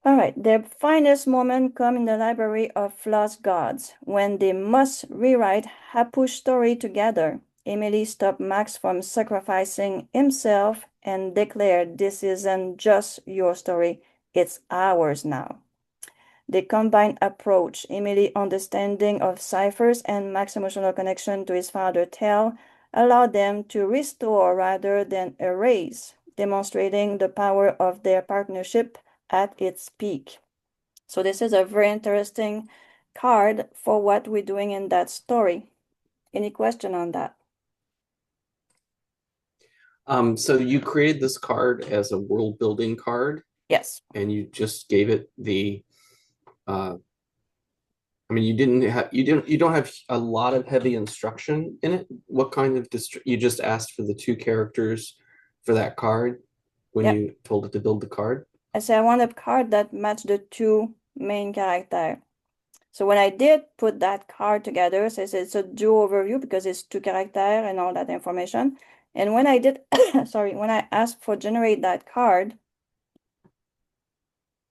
All right, their finest moment come in the library of lost gods, when they must rewrite Hapu's story together. Emily stopped Max from sacrificing himself and declared, "This isn't just your story, it's ours now." The combined approach, Emily's understanding of ciphers and Max's emotional connection to his father tale, allowed them to restore rather than erase, demonstrating the power of their partnership at its peak. So this is a very interesting card for what we're doing in that story. Any question on that? So you created this card as a world building card, Yes. and you just gave it the I mean, you don't have a lot of heavy instruction in it. What kind of you just asked for the two characters for that card when Yep. you told it to build the card? I said I want a card that matched the two main characters. So when I did put that card together, so it's a duo overview because it's two characters and all that information. And when I did, sorry, when I asked for generate that card,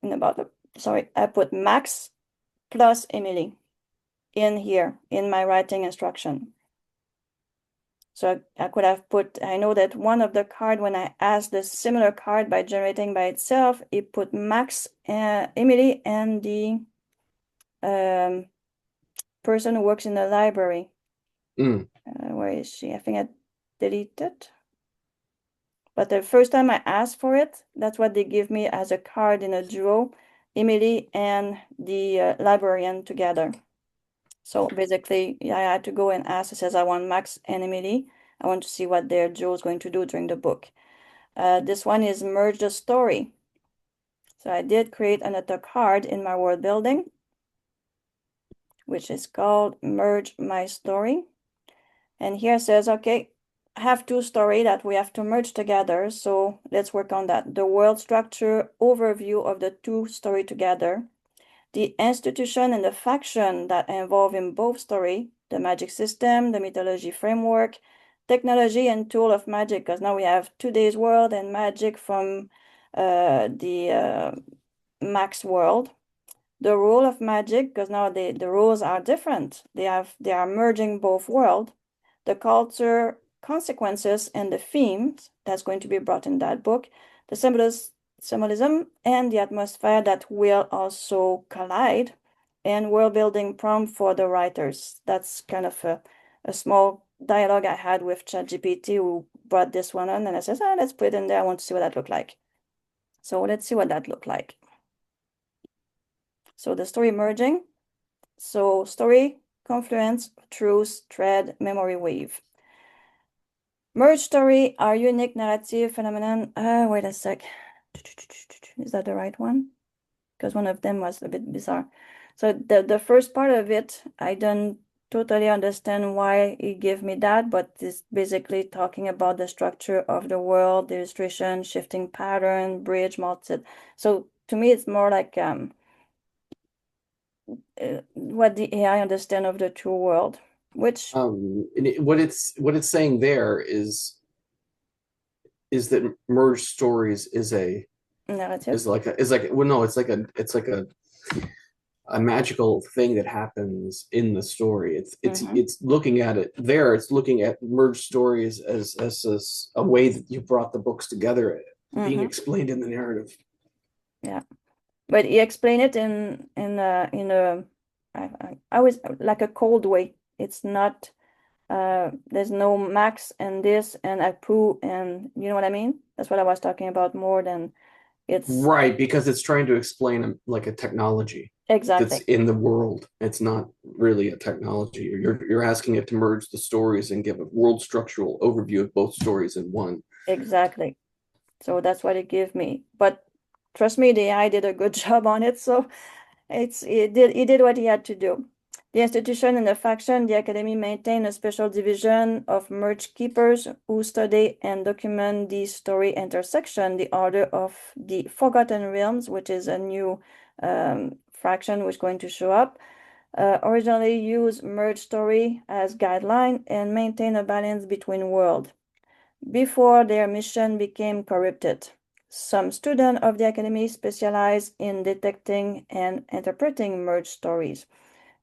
I put Max plus Emily in here in my writing instruction. So I could have put, I know that one of the card, when I asked the similar card by generating by itself, it put Max, Emily, and the person who works in the library. Where is she? I think I deleted. But the first time I asked for it, that's what they give me as a card in a duo, Emily and the librarian together. So basically, I had to go and ask. It says I want Max and Emily. I want to see what their duo is going to do during the book. This one is merge the story. So I did create another card in my world building, which is called merge my story. And here it says, okay, I have two stories that we have to merge together. So let's work on that. The world structure overview of the two stories together. The institution and the faction that involve in both story, the magic system, the mythology framework, technology and tool of magic, because now we have today's world and magic from the Max world. The rule of magic, because now the rules are different. They are merging both worlds. The culture consequences and the themes that's going to be brought in that book, the symbolism and the atmosphere that will also collide, and world building prompt for the writers. That's kind of a small dialogue I had with ChatGPT who brought this one on, and I said, let's put it in there. I want to see what that looked like. So let's see what that looked like. So the story merging. So story, confluence, truth, thread, memory wave. Merge story are unique narrative phenomenon. Wait a sec. Is that the right one? Because one of them was a bit bizarre. So the first part of it, I don't totally understand why it gave me that, but it's basically talking about the structure of the world, the illustration, shifting pattern, bridge, multi. So to me, it's more like what the AI understand of the true world, which what it's saying there is that merged stories is narrative. well, no, it's like a a magical thing that happens in the story. Mhm. It's looking at it there. It's looking at merged stories as a way that you brought the books together, being explained in the narrative. Yeah, but he explained it in a I was like a cold way. It's not there's no max and this and Apu, and you know what I mean? That's what I was talking about more than it's Right, because it's trying to explain like a technology that's exactly. in the world. It's not really a technology. You're asking it to merge the stories and give a world structural overview of both stories in one. Exactly. So that's what it gave me. But trust me, the AI did a good job on it. So he did what he had to do. The institution and the faction, the academy maintain a special division of merge keepers who study and document the story intersection, the Order of the Forgotten Realms, which is a new fraction which is going to show up. Originally use merge story as guideline and maintain a balance between world before their mission became corrupted. Some students of the academy specialize in detecting and interpreting merge stories.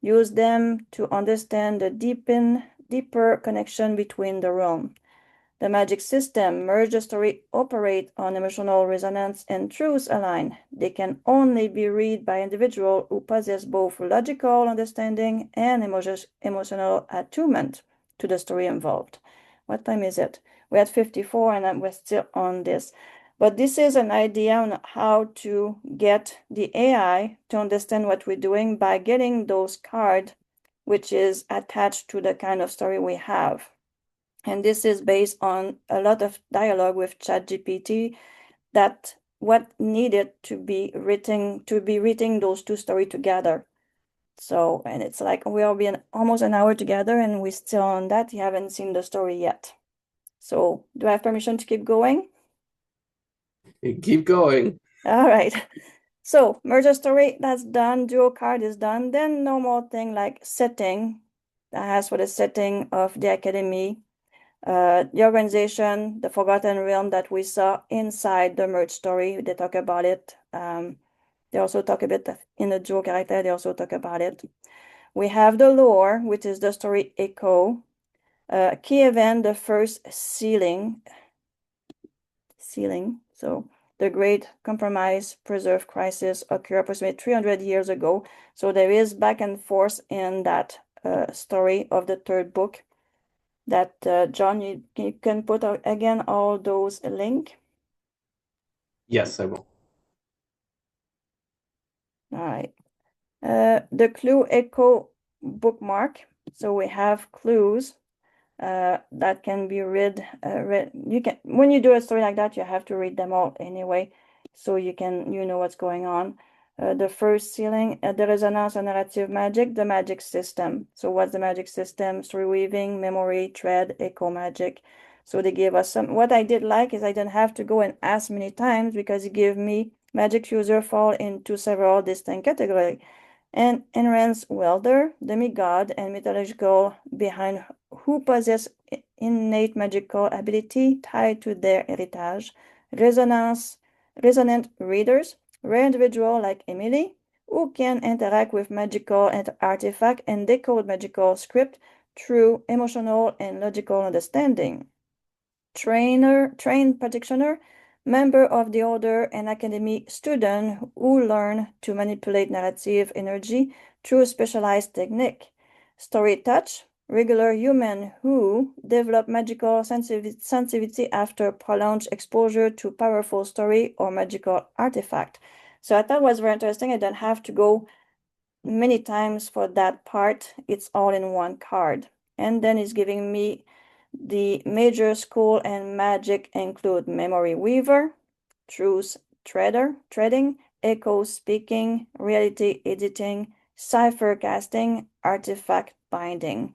Use them to understand the deeper connection between the realm. The magic system, merge story, operate on emotional resonance and truth align. They can only be read by individuals who possess both logical understanding and emotional attunement to the story involved. What time is it? We're at 54 and we're still on this. But this is an idea on how to get the AI to understand what we're doing by getting those cards, which is attached to the kind of story we have. And this is based on a lot of dialogue with ChatGPT that what needed to be reading those two stories together. So, and it's like we'll be almost an hour together and we're still on that. You haven't seen the story yet. So do I have permission to keep going? Keep going. All right. So merger story, that's done. Dual card is done. Then normal thing like setting. That has for the setting of the academy. The organization, the Forgotten Realm that we saw inside the merge story, they talk about it. They also talk a bit in the dual character, they also talk about it. We have the lore, which is the story echo. Key event, the first sealing. So the Great Compromise Preserve Crisis occurred approximately 300 years ago. So there is back and forth in that story of the third book that John, you can put out again all those link. Yes, I will. All right. The clue echo bookmark. So we have clues that can be read. You can, when you do a story like that, you have to read them all anyway, so you know what's going on. The first ceiling, the resonance and narrative magic, the magic system. So what's the magic system? Story weaving, memory, thread, echo magic. So they gave us some. What I did like is I didn't have to go and ask many times because it gave me magic user fall into several distinct categories. And Enran's welder, demigod, and mythological behind who possess innate magical ability tied to their heritage, resonant readers, rare individual like Emily, who can interact with magical artifact and decode magical script through emotional and logical understanding. Trained practitioner, member of the order and academy student who learn to manipulate narrative energy through specialized technique. Story touch, regular human who develop magical sensitivity after prolonged exposure to powerful story or magical artifact. So I thought it was very interesting. I don't have to go many times for that part. It's all in one card. And then it's giving me the major school and magic include memory weaver, truth threading, echo speaking, reality editing, cipher casting, artifact binding.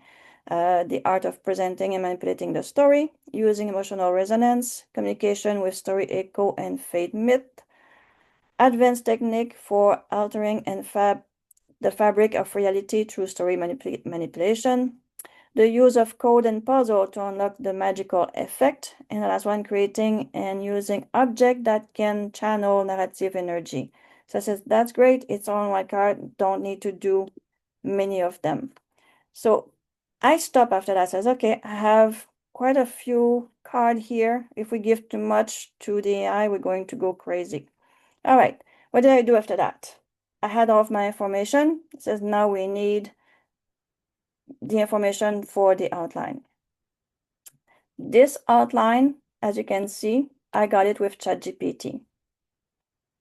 The art of presenting and manipulating the story, using emotional resonance, communication with story echo and fate myth, advanced technique for altering and the fabric of reality through story manipulation, the use of code and puzzle to unlock the magical effect, and the last one, creating and using object that can channel narrative energy. So I says, that's great. It's on my card. Don't need to do many of them. So I stop after that. Says, okay, I have quite a few card here. If we give too much to the AI, we're going to go crazy. All right, what did I do after that? I had all of my information. It says now we need the information for the outline. This outline, as you can see, I got it with ChatGPT.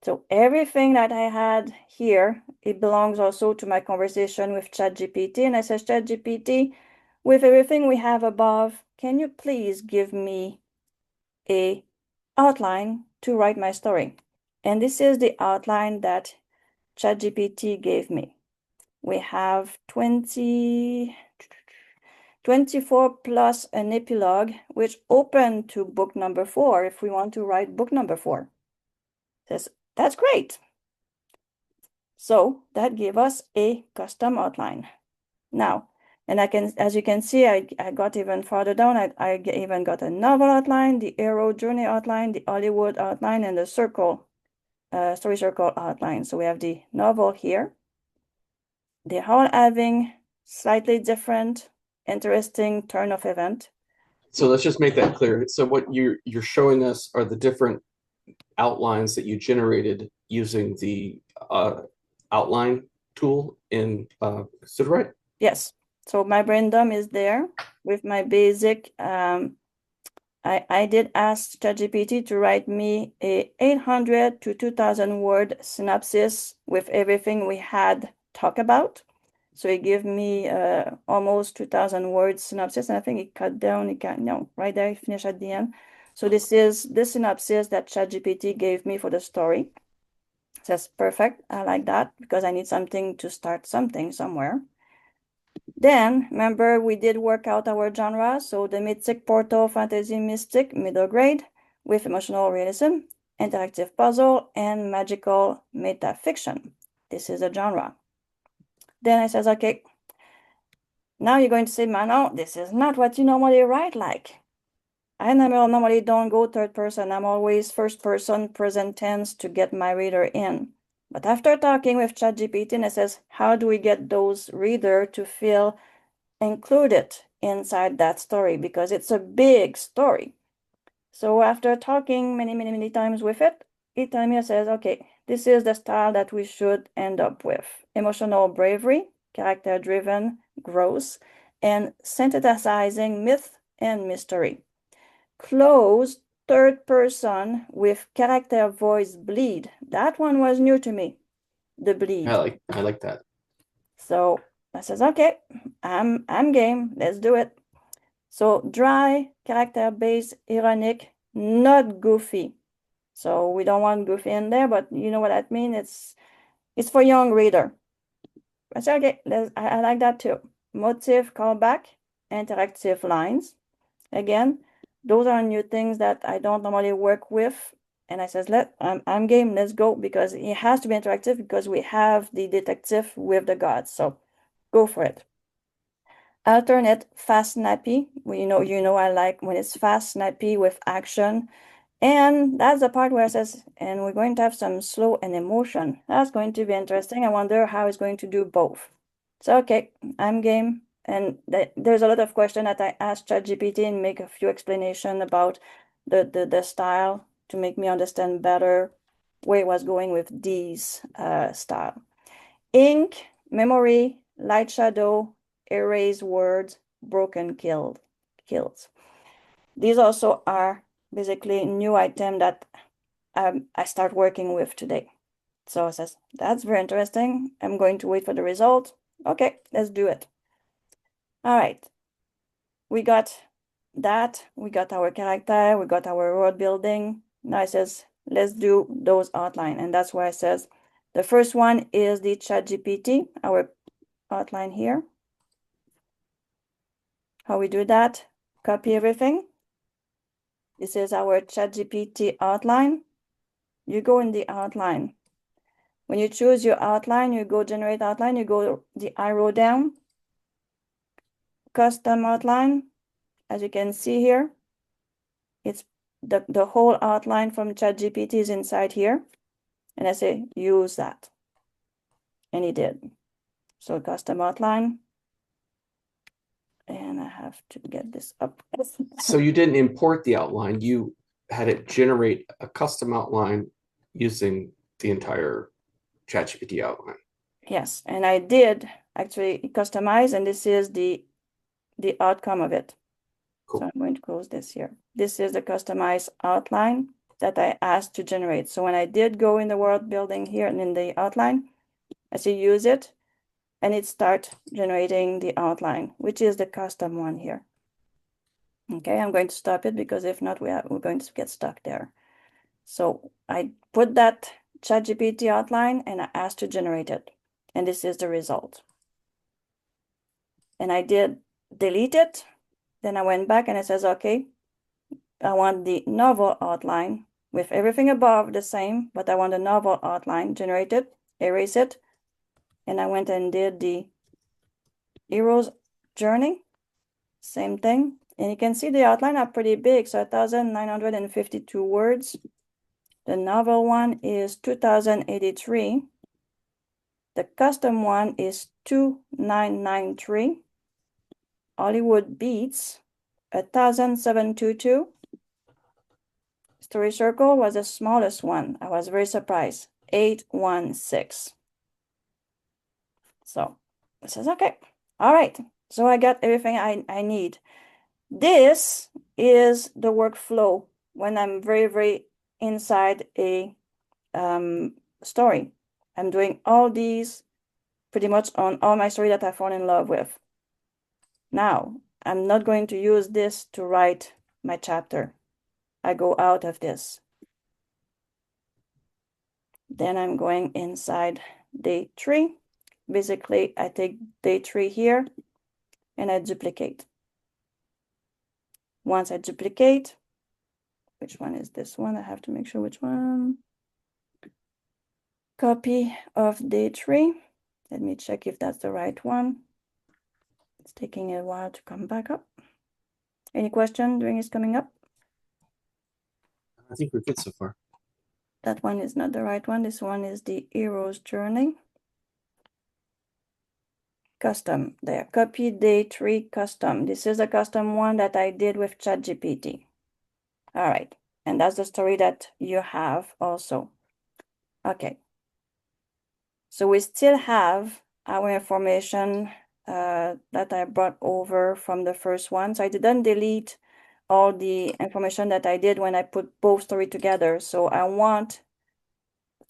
So everything that I had here, it belongs also to my conversation with ChatGPT. And I said, ChatGPT, with everything we have above, can you please give me a outline to write my story? And this is the outline that ChatGPT gave me. We have 24 plus an epilogue, which open to book number 4 if we want to write book number 4. That's great. So that gave us a custom outline. Now, and as you can see, I got even farther down. I even got a novel outline, the hero journey outline, the Hollywood outline, and the circle, story circle outline. So we have the novel here. They're all having slightly different, interesting turn of event. So let's just make that clear. So what you're showing us are the different outlines that you generated using the outline tool in Sudowrite? Yes. So my Brainstorm is there with my basic. I did ask ChatGPT to write me a 800 to 2,000 word synopsis with everything we had talked about. So it gave me almost 2,000 words synopsis, and I think it cut down. Right there, it finished at the end. So this is the synopsis that ChatGPT gave me for the story. So that's perfect. I like that because I need something to start something somewhere. Then, remember, we did work out our genre. So the Mythic Portal, Fantasy Mystic, middle grade, with emotional realism, interactive puzzle, and magical metafiction. This is a genre. Then I says, okay, now you're going to say, Manon, this is not what you normally write like. I normally don't go third person. I'm always first person, present tense to get my reader in. But after talking with ChatGPT, and it says, how do we get those reader to feel included inside that story? Because it's a big story. So after talking many times with it, it tells me, it says, okay, this is the style that we should end up with. Emotional bravery, character-driven growth, and synthesizing myth and mystery. Close third person with character voice bleed. That one was new to me, the bleed. I like that. So I says, okay, I'm game. Let's do it. So dry, character-based, ironic, not goofy. So we don't want goofy in there, but you know what that means? It's for young reader. I said, okay, I like that too. Motive, callback, interactive lines. Again, those are new things that I don't normally work with. And I says, I'm game, let's go, because it has to be interactive because we have the detective with the gods. So go for it. Alternate, fast, snappy. You know I like when it's fast, snappy with action. And that's the part where it says, and we're going to have some slow and emotion. That's going to be interesting. I wonder how it's going to do both. So, okay, I'm game. And there's a lot of questions that I asked ChatGPT and make a few explanations about the style to make me understand better where it was going with these style. Ink, memory, light shadow, erase words, broken kills. These also are basically new item that I start working with today. So it says, that's very interesting. I'm going to wait for the result. Okay, let's do it. All right. We got that. We got our character. We got our world building. Now it says, let's do those outline. And that's why it says, the first one is the ChatGPT, our outline here. How we do that? Copy everything. This is our ChatGPT outline. You go in the outline. When you choose your outline, you go generate outline, you go the arrow down, custom outline. As you can see here, it's the whole outline from ChatGPT is inside here. And I say, use that. And he did. So custom outline. And I have to get this up. So you didn't import the outline, you had it generate a custom outline using the entire ChatGPT outline. Yes, and I did actually customize, and this is the outcome of it. Cool. So I'm going to close this here. This is the customized outline that I asked to generate. So when I did go in the world building here and in the outline, I say use it, and it starts generating the outline, which is the custom one here. Okay, I'm going to stop it because if not, we're going to get stuck there. So I put that ChatGPT outline and I asked to generate it. And this is the result. And I did delete it. Then I went back and it says, okay, I want the novel outline with everything above the same, but I want the novel outline generated, erase it. And I went and did the hero's journey, same thing. And you can see the outline are pretty big, so 1,952 words. The novel one is 2,083. The custom one is 2,993. Hollywood Beats, 1,722. Story Circle was the smallest one. I was very surprised, 816. So it says, okay, all right. So I got everything I need. This is the workflow when I'm very, very inside a story. I'm doing all these pretty much on all my story that I fall in love with. Now, I'm not going to use this to write my chapter. I go out of this. Then I'm going inside day 3. Basically, I take day 3 here and I duplicate. Once I duplicate, which one is this one? I have to make sure which one. Copy of day 3. Let me check if that's the right one. It's taking a while to come back up. Any question during it's coming up? I think we're good so far. That one is not the right one. This one is the hero's journey. Custom there. Copy day 3 custom. This is a custom one that I did with ChatGPT. All right. And that's the story that you have also. Okay. So we still have our information that I brought over from the first one. So I didn't delete all the information that I did when I put both story together. So I want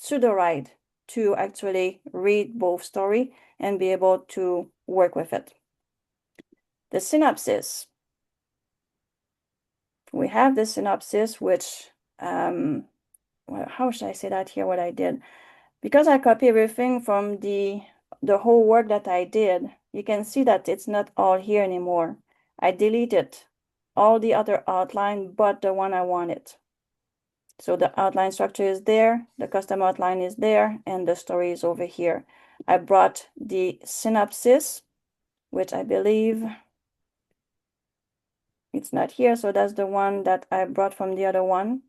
Sudowrite to actually read both story and be able to work with it. The synopsis. We have the synopsis, which, well, how should I say that here, what I did? Because I copy everything from the whole work that I did, you can see that it's not all here anymore. I deleted all the other outline, but the one I wanted. So the outline structure is there, the custom outline is there, and the story is over here. I brought the synopsis, which I believe it's not here. So that's the one that I brought from the other one.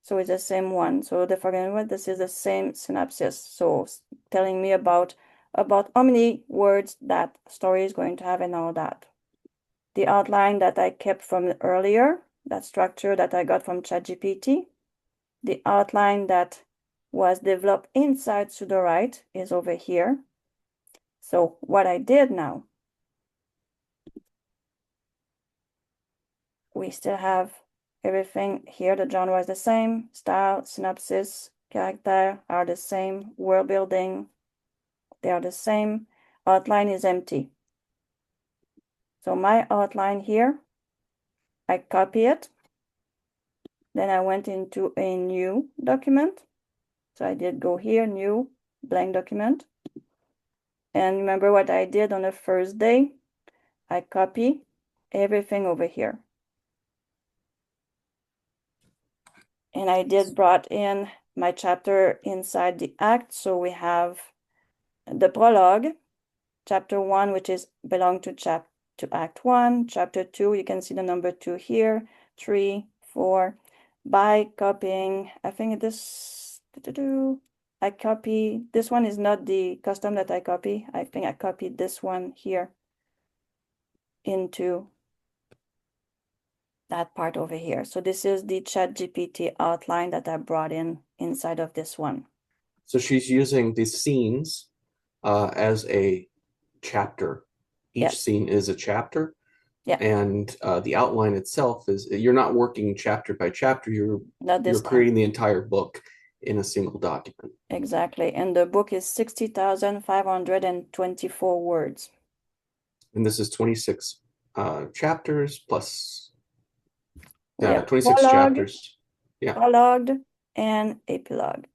So it's the same one. So the forgotten word, this is the same synopsis. So telling me about how many words that story is going to have and all that. The outline that I kept from earlier, that structure that I got from ChatGPT. The outline that was developed inside Sudowrite is over here. So what I did now, we still have everything here. The genre is the same. Style, synopsis, character are the same. World building, they are the same. Outline is empty. So my outline here, I copy it. Then I went into a new document. So I did go here, new, blank document. And remember what I did on the first day? I copy everything over here. And I did brought in my chapter inside the act. So we have the prologue, chapter 1, which is belong to act 1. Chapter 2, you can see the number 2 here, 3, 4. By copying, I think this I copy, this one is not the custom that I copy. I think I copied this one here into that part over here. So this is the ChatGPT outline that I brought in inside of this one. So she's using the scenes as a chapter. Each Yes. scene is a chapter. Yeah. And the outline itself is, you're not working chapter by chapter, you're creating the entire book in a single document. Exactly. And the book is 60,524 words. And this is 26 chapters plus 26 prologue, chapters. Yeah. Prologue and epilogue.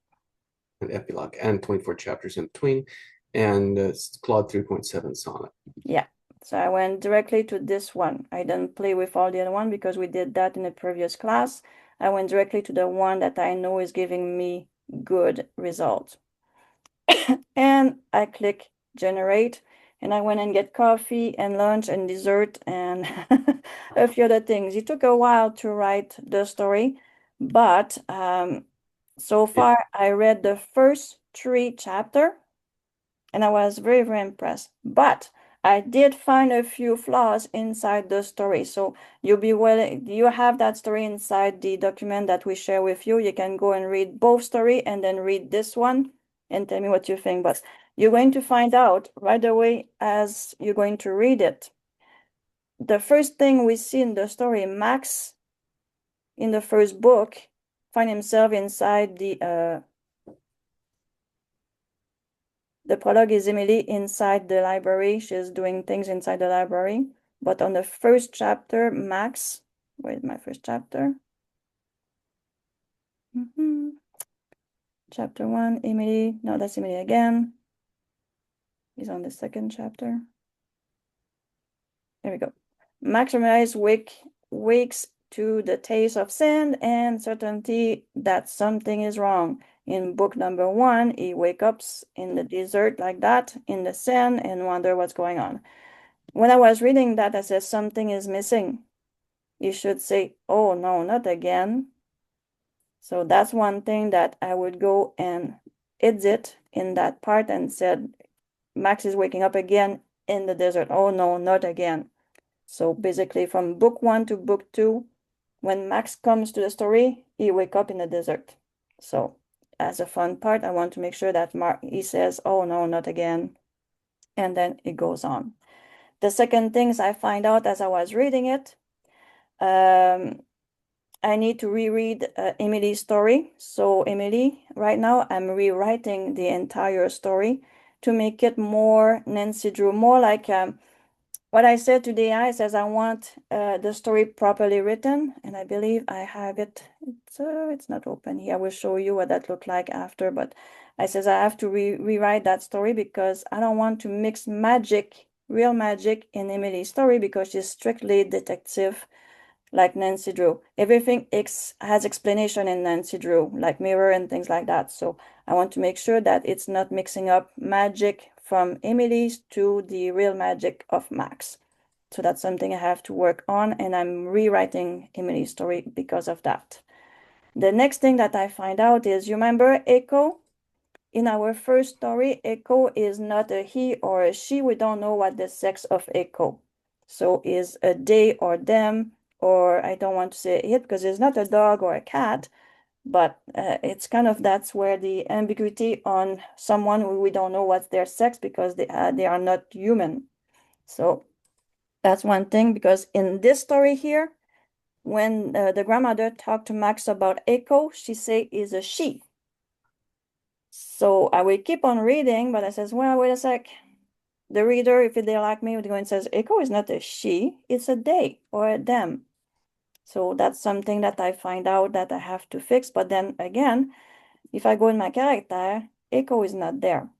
An epilogue and 24 chapters in between. And it's Claude 3.7 Sonnet. Yeah. So I went directly to this one. I didn't play with all the other one because we did that in the previous class. I went directly to the one that I know is giving me good results. And I click generate, and I went and get coffee and lunch and dessert and a few other things. It took a while to write the story, but so far I read the first 3 chapters and I was very, very impressed. But I did find a few flaws inside the story. So you have that story inside the document that we share with you. You can go and read both story and then read this one and tell me what you think. But you're going to find out right away as you're going to read it. The first thing we see in the story, Max, in the first book, find himself inside the prologue is Emily inside the library. She's doing things inside the library. But on the first chapter, Max, where's my first chapter? Chapter 1, Emily. No, that's Emily again. He's on the second chapter. There we go. Max Ramirez wakes to the taste of sand and certainty that something is wrong. In book number 1, he wakes up in the desert like that, in the sand, and wonder what's going on. When I was reading that, I said, something is missing. You should say, oh, no, not again. So that's one thing that I would go and edit in that part and said, Max is waking up again in the desert. Oh, no, not again. So basically from book 1 to book 2, when Max comes to the story, he wakes up in the desert. So as a fun part, I want to make sure that he says, oh, no, not again. And then it goes on. The second things I find out as I was reading it, I need to reread Emily's story. So Emily, right now I'm rewriting the entire story to make it more Nancy Drew, more like what I said to the AI says I want the story properly written, and I believe I have it. It's not open here. I will show you what that looked like after, but I says I have to rewrite that story because I don't want to mix magic, real magic in Emily's story because she's strictly detective like Nancy Drew. Everything has explanation in Nancy Drew, like mirror and things like that. So I want to make sure that it's not mixing up magic from Emily's to the real magic of Max. So that's something I have to work on, and I'm rewriting Emily's story because of that. The next thing that I find out is, you remember Echo? In our first story, Echo is not a he or a she. We don't know what the sex of Echo. So is a they or them, or I don't want to say it because it's not a dog or a cat, but it's kind of, that's where the ambiguity on someone who we don't know what's their sex because they are not human. So that's one thing, because in this story here, when the grandmother talked to Max about Echo, she say is a she. So I will keep on reading, but I says, well, wait a sec. The reader, if they're like me, would go and says, Echo is not a she, it's a they or a them. So that's something that I find out that I have to fix. But then again, if I go in my character, Echo is not there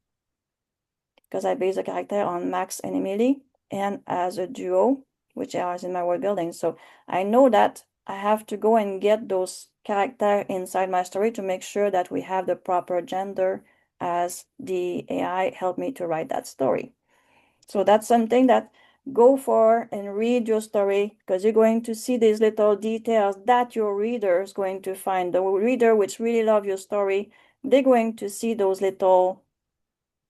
because I base the character on Max and Emily and as a duo, which is in my world building. So I know that I have to go and get those characters inside my story to make sure that we have the proper gender as the AI helped me to write that story. So that's something that go for and read your story, because you're going to see these little details that your reader is going to find. The reader which really love your story they're going to see those little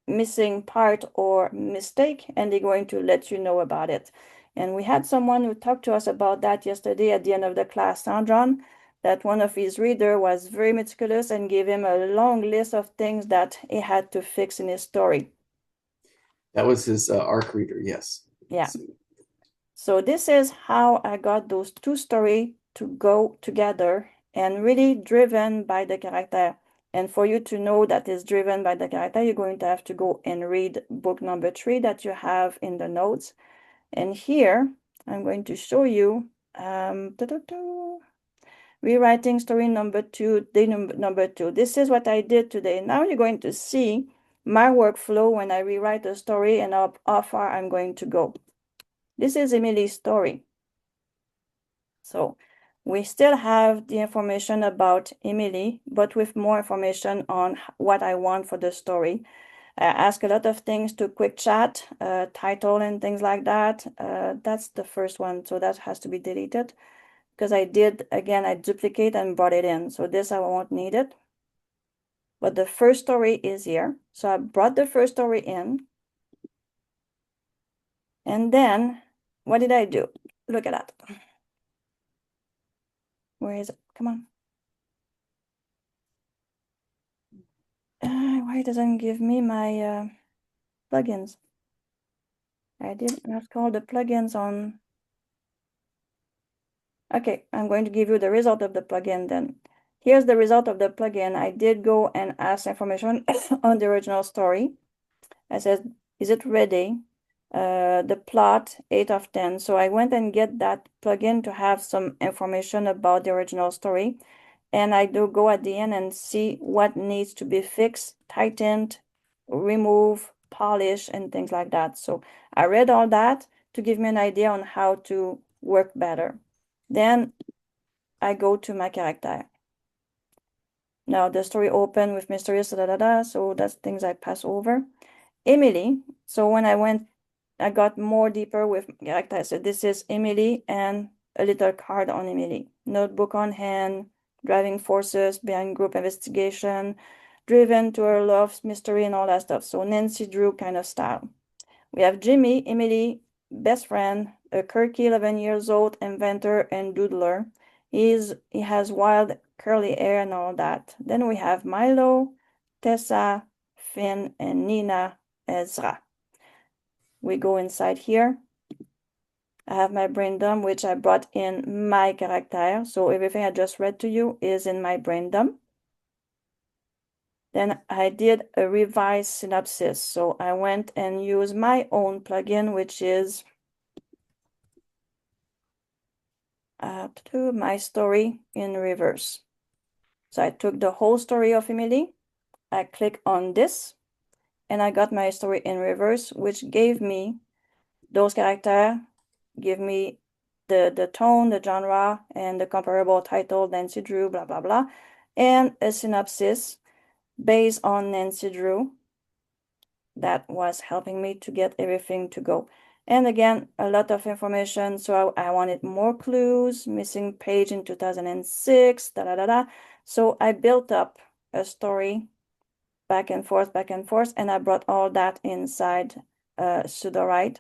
missing part or mistake, and they're going to let you know about it. And we had someone who talked to us about that yesterday at the end of the class, huh, John? That one of his reader was very meticulous and gave him a long list of things that he had to fix in his story. That was his ARC reader, yes. Yeah. So this is how I got those two stories to go together and really driven by the character. And for you to know that is driven by the character, you're going to have to go and read book number 3 that you have in the notes. And here, I'm going to show you rewriting story number 2, day number 2. This is what I did today. Now you're going to see my workflow when I rewrite a story and how far I'm going to go. This is Emily's story. So we still have the information about Emily, but with more information on what I want for the story. I ask a lot of things to quick chat, title and things like that. That's the first one, so that has to be deleted because I duplicate and brought it in. So this I won't need it. But the first story is here. So I brought the first story in. And then what did I do? Look at that. Where is it? Come on. Why it doesn't give me my plugins? I did not call the plugins on. Okay, I'm going to give you the result of the plugin then. Here's the result of the plugin. I did go and ask information on the original story. I said, is it ready? The plot, 8 of 10. So I went and get that plugin to have some information about the original story. And I do go at the end and see what needs to be fixed, tightened, remove, polish, and things like that. So I read all that to give me an idea on how to work better. Then I go to my character. Now the story open with mysterious, so that's things I pass over. Emily, so when I got more deeper with character. So this is Emily and a little card on Emily. Notebook on hand, driving forces behind group investigation, driven to her love, mystery, and all that stuff. So Nancy Drew kind of style. We have Jimmy, Emily, best friend, a quirky 11 years old inventor and doodler. He has wild curly hair and all that. Then we have Milo, Tessa, Finn, and Nina, Ezra. We go inside here. I have my brain dump, which I brought in my character. So everything I just read to you is in my brain dump. Then I did a revised synopsis. So I went and used my own plugin, which is my story in reverse. So I took the whole story of Emily. I click on this and I got my story in reverse, which gave me those characters, give me the tone, the genre, and the comparable title, Nancy Drew, blah, blah, blah, and a synopsis based on Nancy Drew that was helping me to get everything to go. And again, a lot of information. So I wanted more clues, missing page in 2006, da da da da. So I built up a story back and forth, and I brought all that inside Sudowrite.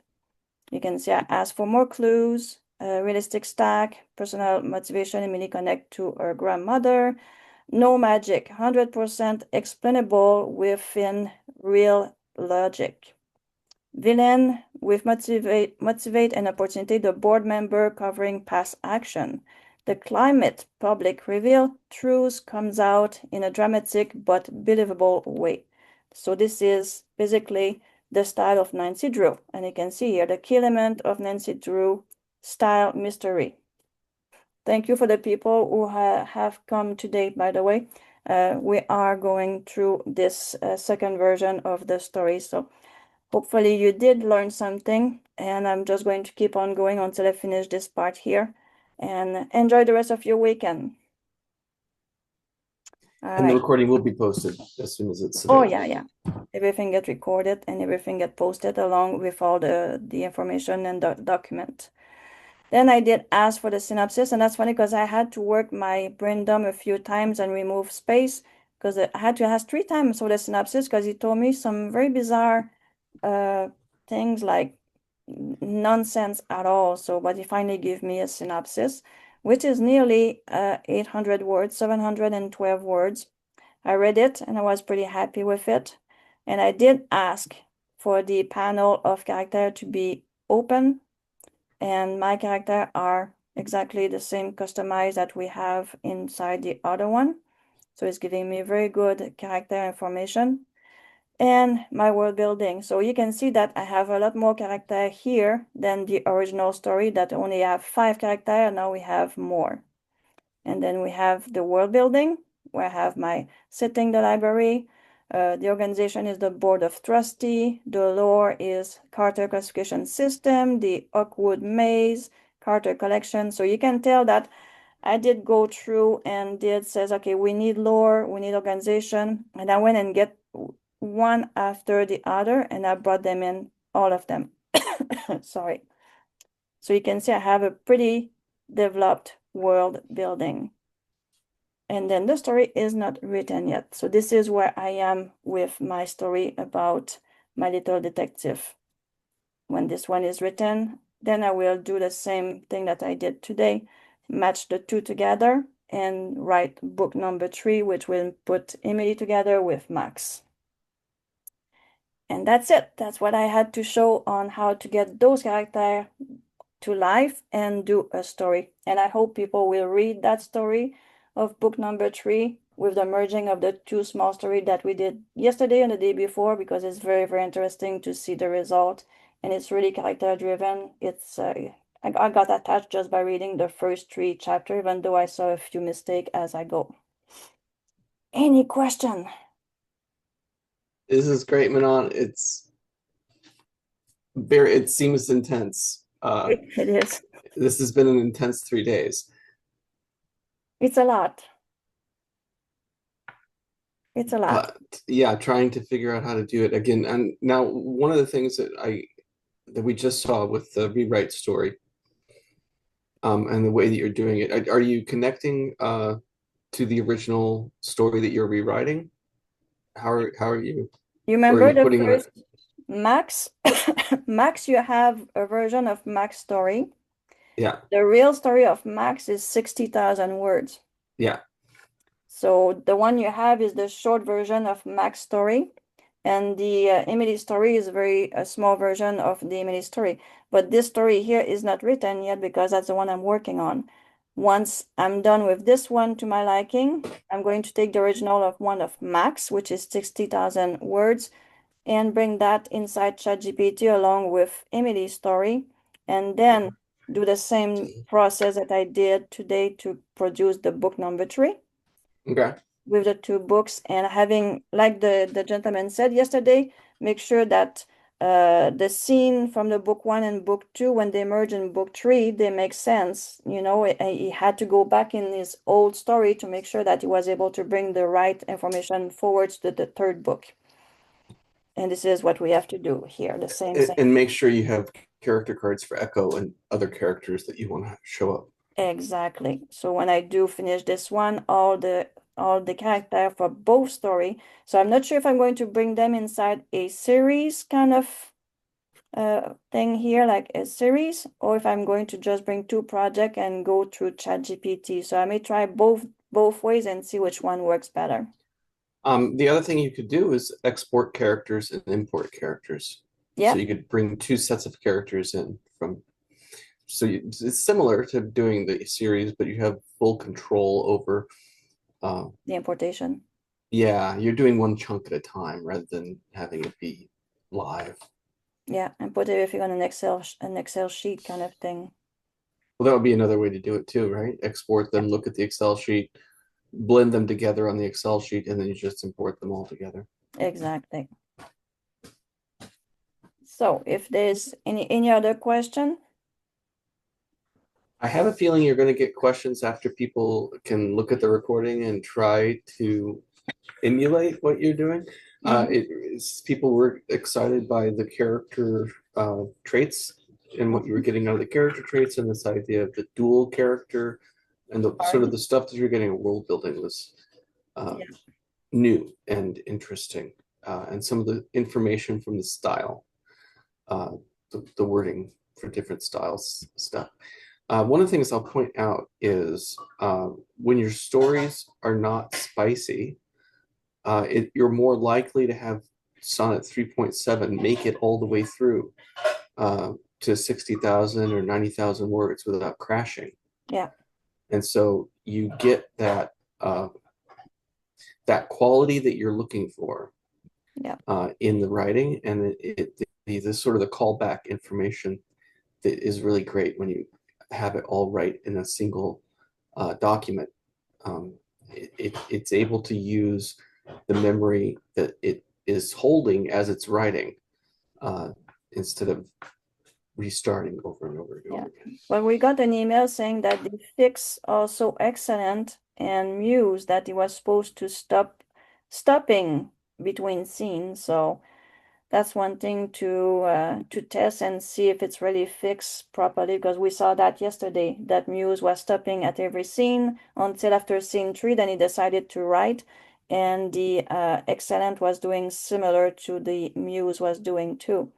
You can see I asked for more clues, realistic stack, personal motivation, Emily connect to her grandmother, no magic, 100% explainable within real logic. Villain with motivate and opportunity, the board member covering past action. The climate public reveal, truth comes out in a dramatic but believable way. So this is basically the style of Nancy Drew. And you can see here the key element of Nancy Drew style mystery. Thank you for the people who have come today, by the way. We are going through this second version of the story. So hopefully you did learn something, and I'm just going to keep on going until I finish this part here. And enjoy the rest of your weekend. And the recording will be posted as soon as it's Oh, available. yeah. Everything gets recorded and everything gets posted along with all the information and the document. Then I did ask for the synopsis, and that's funny because I had to work my brain dump a few times and remove space because I had to ask 3 times for the synopsis because he told me some very bizarre things like nonsense at all. So, but he finally gave me a synopsis, which is nearly 800 words, 712 words. I read it and I was pretty happy with it. And I did ask for the panel of character to be open, and my character are exactly the same customized that we have inside the other one. So it's giving me very good character information and my world building. So you can see that I have a lot more character here than the original story that only have 5 character, and now we have more. And then we have the world building, where I have my setting, the library. The organization is the board of trustee. The lore is Carter classification system, the Oakwood maze, Carter collection. So you can tell that I did go through and did says, okay, we need lore, we need organization. And I went and get one after the other, and I brought them in, all of them. Sorry. So you can see I have a pretty developed world building. And then the story is not written yet. So this is where I am with my story about my little detective. When this one is written, then I will do the same thing that I did today, match the 2 together and write book number 3, which will put Emily together with Max. And that's it. That's what I had to show on how to get those characters to life and do a story. And I hope people will read that story of book number 3 with the merging of the 2 small stories that we did yesterday and the day before, because it's very, very interesting to see the result. And it's really character driven. It's I got attached just by reading the first 3 chapters, even though I saw a few mistakes as I go. Any question? This is great, Manon. It seems intense. It is. This has been an intense 3 days. It's a lot. It's a lot. Yeah, trying to figure out how to do it again. And now one of the things that we just saw with the rewrite story, and the way that you're doing it, are you connecting to the original story that you're rewriting? How are you? You remember the first Max? Max, you have a version of Max story. Yeah. The real story of Max is 60,000 words. Yeah. So the one you have is the short version of Max story, and the Emily story is a small version of the Emily story. But this story here is not written yet because that's the one I'm working on. Once I'm done with this one to my liking, I'm going to take the original of one of Max, which is 60,000 words, and bring that inside ChatGPT along with Emily's story, and then do the same process that I did today to produce the book number 3. Okay. With the 2 books, and having, like the gentleman said yesterday, make sure that the scene from the book 1 and book 2, when they merge in book 3, they make sense. You know, he had to go back in his old story to make sure that he was able to bring the right information forward to the 3rd book. And this is what we have to do here, the same thing. And make sure you have character cards for Echo and other characters that you want to show up. Exactly. So when I do finish this one, all the character for both story. So I'm not sure if I'm going to bring them inside a series kind of thing here, like a series, or if I'm going to just bring 2 projects and go through ChatGPT. So I may try both ways and see which one works better. The other thing you could do is export characters and import characters. Yeah. So you could bring 2 sets of characters in from. So it's similar to doing the series, but you have full control over the importation. Yeah, you're doing one chunk at a time rather than having it be live. Yeah, and put everything on an Excel sheet kind of thing. Well, that would be another way to do it too, right? Export them, look at the Excel sheet, blend them together on the Excel sheet, and then you just import them all together. Exactly. So if there's any other question? I have a feeling you're going to get questions after people can look at the recording and try to emulate what you're doing. People were excited by the character traits and what you were getting out of the character traits, and this idea of the dual character and the sort of the stuff that you're getting at world building was new and interesting, and some of the information from the style, the wording for different styles stuff. One of the things I'll point out is when your stories are not spicy, you're more likely to have Sonnet 3.7 make it all the way through to 60,000 or 90,000 words without crashing. Yeah. And so you get that that quality that you're looking for, yeah, in the writing, and this sort of the callback information that is really great when you have it all right in a single document. It's able to use the memory that it is holding as it's writing, instead of restarting over and over and over again. Well, we got an email saying that the fix also excellent and Muse that it was supposed to stopping between scenes. So that's one thing to test and see if it's really fixed properly, because we saw that yesterday, that Muse was stopping at every scene until after scene 3, then he decided to write, and the excellent was doing similar to the Muse was doing too.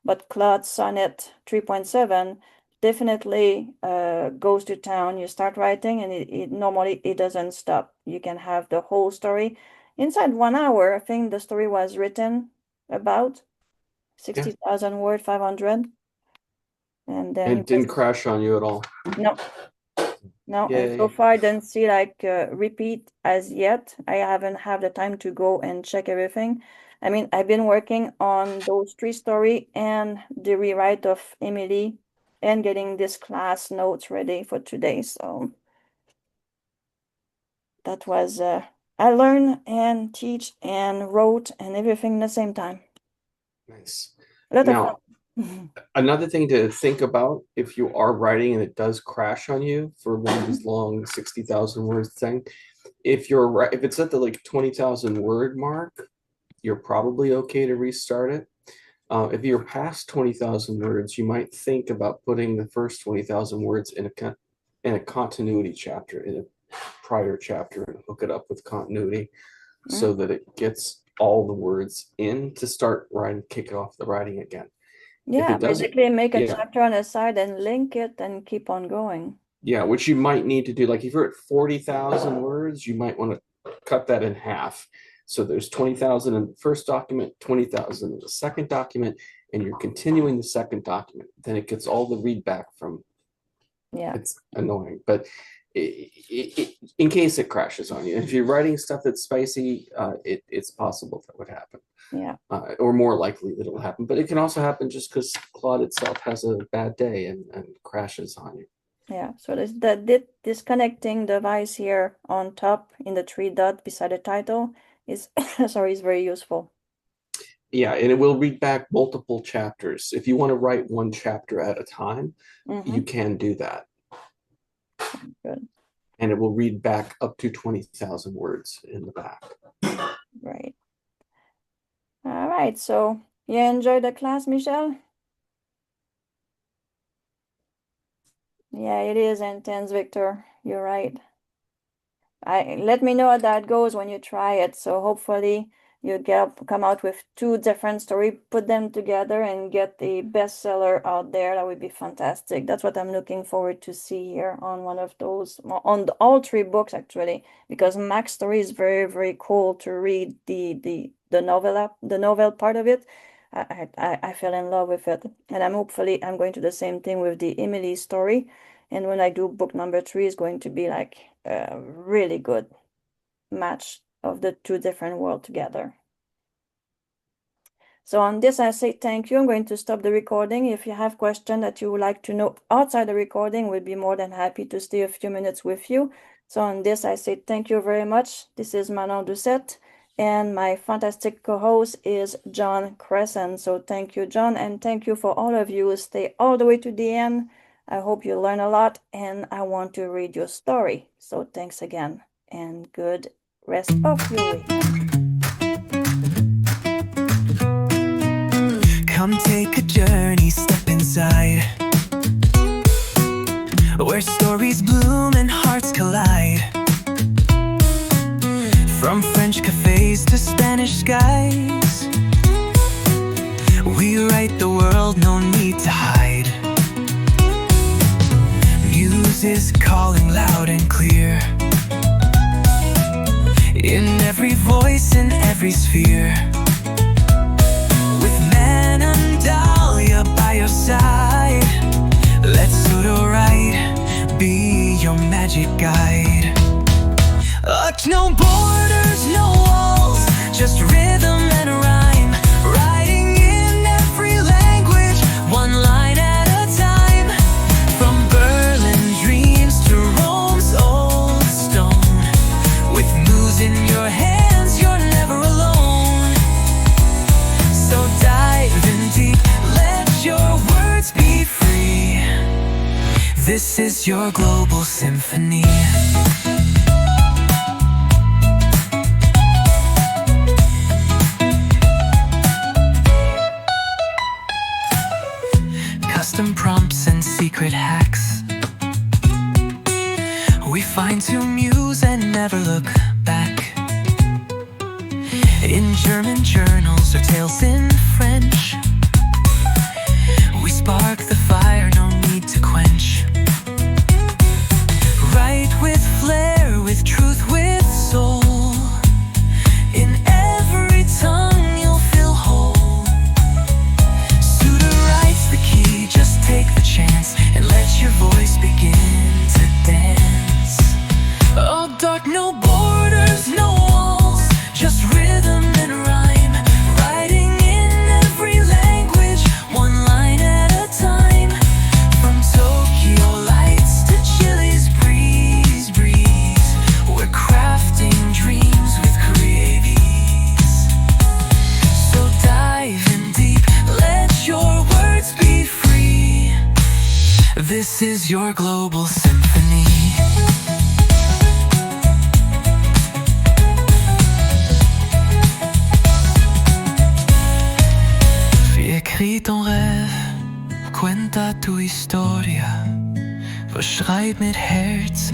But Claude Sonnet 3.7 definitely goes to town. You start writing and it normally it doesn't stop. You can have the whole story inside 1 hour. I think the story was written about 60,000 word, 500. And then it didn't crash on you at all. No. No, and Yay. so far I didn't see like repeat as yet. I haven't had the time to go and check everything. I mean, I've been working on those 3 story and the rewrite of Emily and getting this class notes ready for today. So that was I learned and teach and wrote and everything at the same time. Nice. A lot Now, of fun. another thing to think about if you are writing and it does crash on you for one of these long 60,000 words thing, if it's at the like 20,000 word mark, you're probably okay to restart it. If you're past 20,000 words, you might think about putting the first 20,000 words in a continuity chapter, in a prior chapter, and hook it up with continuity so that it gets all the words in to start writing, kick off the writing again. Yeah, basically make a yeah. chapter on the side and link it and keep on going. Yeah, which you might need to do. Like if you're at 40,000 words, you might want to cut that in half. So there's 20,000 in the first document, 20,000 in the second document, and you're continuing the second document. Then it gets all the read back from. Yeah. It's annoying, but in case it crashes on you, if you're writing stuff that's spicy, it's possible that would happen. Yeah. Or more likely that it'll happen. But it can also happen just because Claude itself has a bad day and crashes on you. Yeah, so there's the disconnecting device here on top in the 3 dot beside the title is sorry, is very useful. Yeah, and it will read back multiple chapters. If you want to write one chapter at a time, you can do that. Good. And it will read back up to 20,000 words in the back. Right. All right, so you enjoyed the class, Michelle? Yeah, it is intense, Victor. You're right. Let me know how that goes when you try it. So hopefully you come out with 2 different stories, put them together and get the bestseller out there. That would be fantastic. That's what I'm looking forward to see here on one of those, on all 3 books actually, because Mac's story is very, very cool to read the novel part of it. I fell in love with it, and I'm going to do the same thing with the Emily story. And when I do book number 3, is going to be like a really good match of the 2 different worlds together. So on this, I say thank you. I'm going to stop the recording. If you have questions that you would like to know outside the recording, we'll be more than happy to stay a few minutes with you. So on this, I say thank you very much. This is Manon Doucet, and my fantastic co-host is John Crescent. So thank you, John, and thank you for all of you who stay all the way to the end. I hope you learn a lot, and I want to read your story. So thanks again, and good rest of your week. Come take a journey, step inside, where stories bloom and hearts collide. From From French cafes to Spanish skies, we write the world, no need to hide. Muse is calling loud and clear, in every voice, in every sphere. With Manon by your side, let Sudowrite be your magic guide. No borders, no walls, just rhythm and rhyme, writing in every language, one line at a time. From Berlin dreams to Rome's old stone, with moves in your hands, you're never alone. So dive in deep, let your words be free. This is your global symphony. Custom prompts and secret hacks, we fine-tune muse and never look back. In German journals or tales in French, we spark the fire, no need to quench. Write with flair, with truth, with soul. In every tongue you'll feel whole. Sudowrite's the key, just take the chance and let your voice begin to dance. Oh, dark, no borders, no walls, just rhythm and rhyme, writing in every language, one line at a time. From Tokyo lights to Chile's breeze, we're crafting dreams with creative ease. So dive in deep, let your words be free. This is your global symphony. Écris ton rêve, cuenta tu historia, verschreib mit Herz,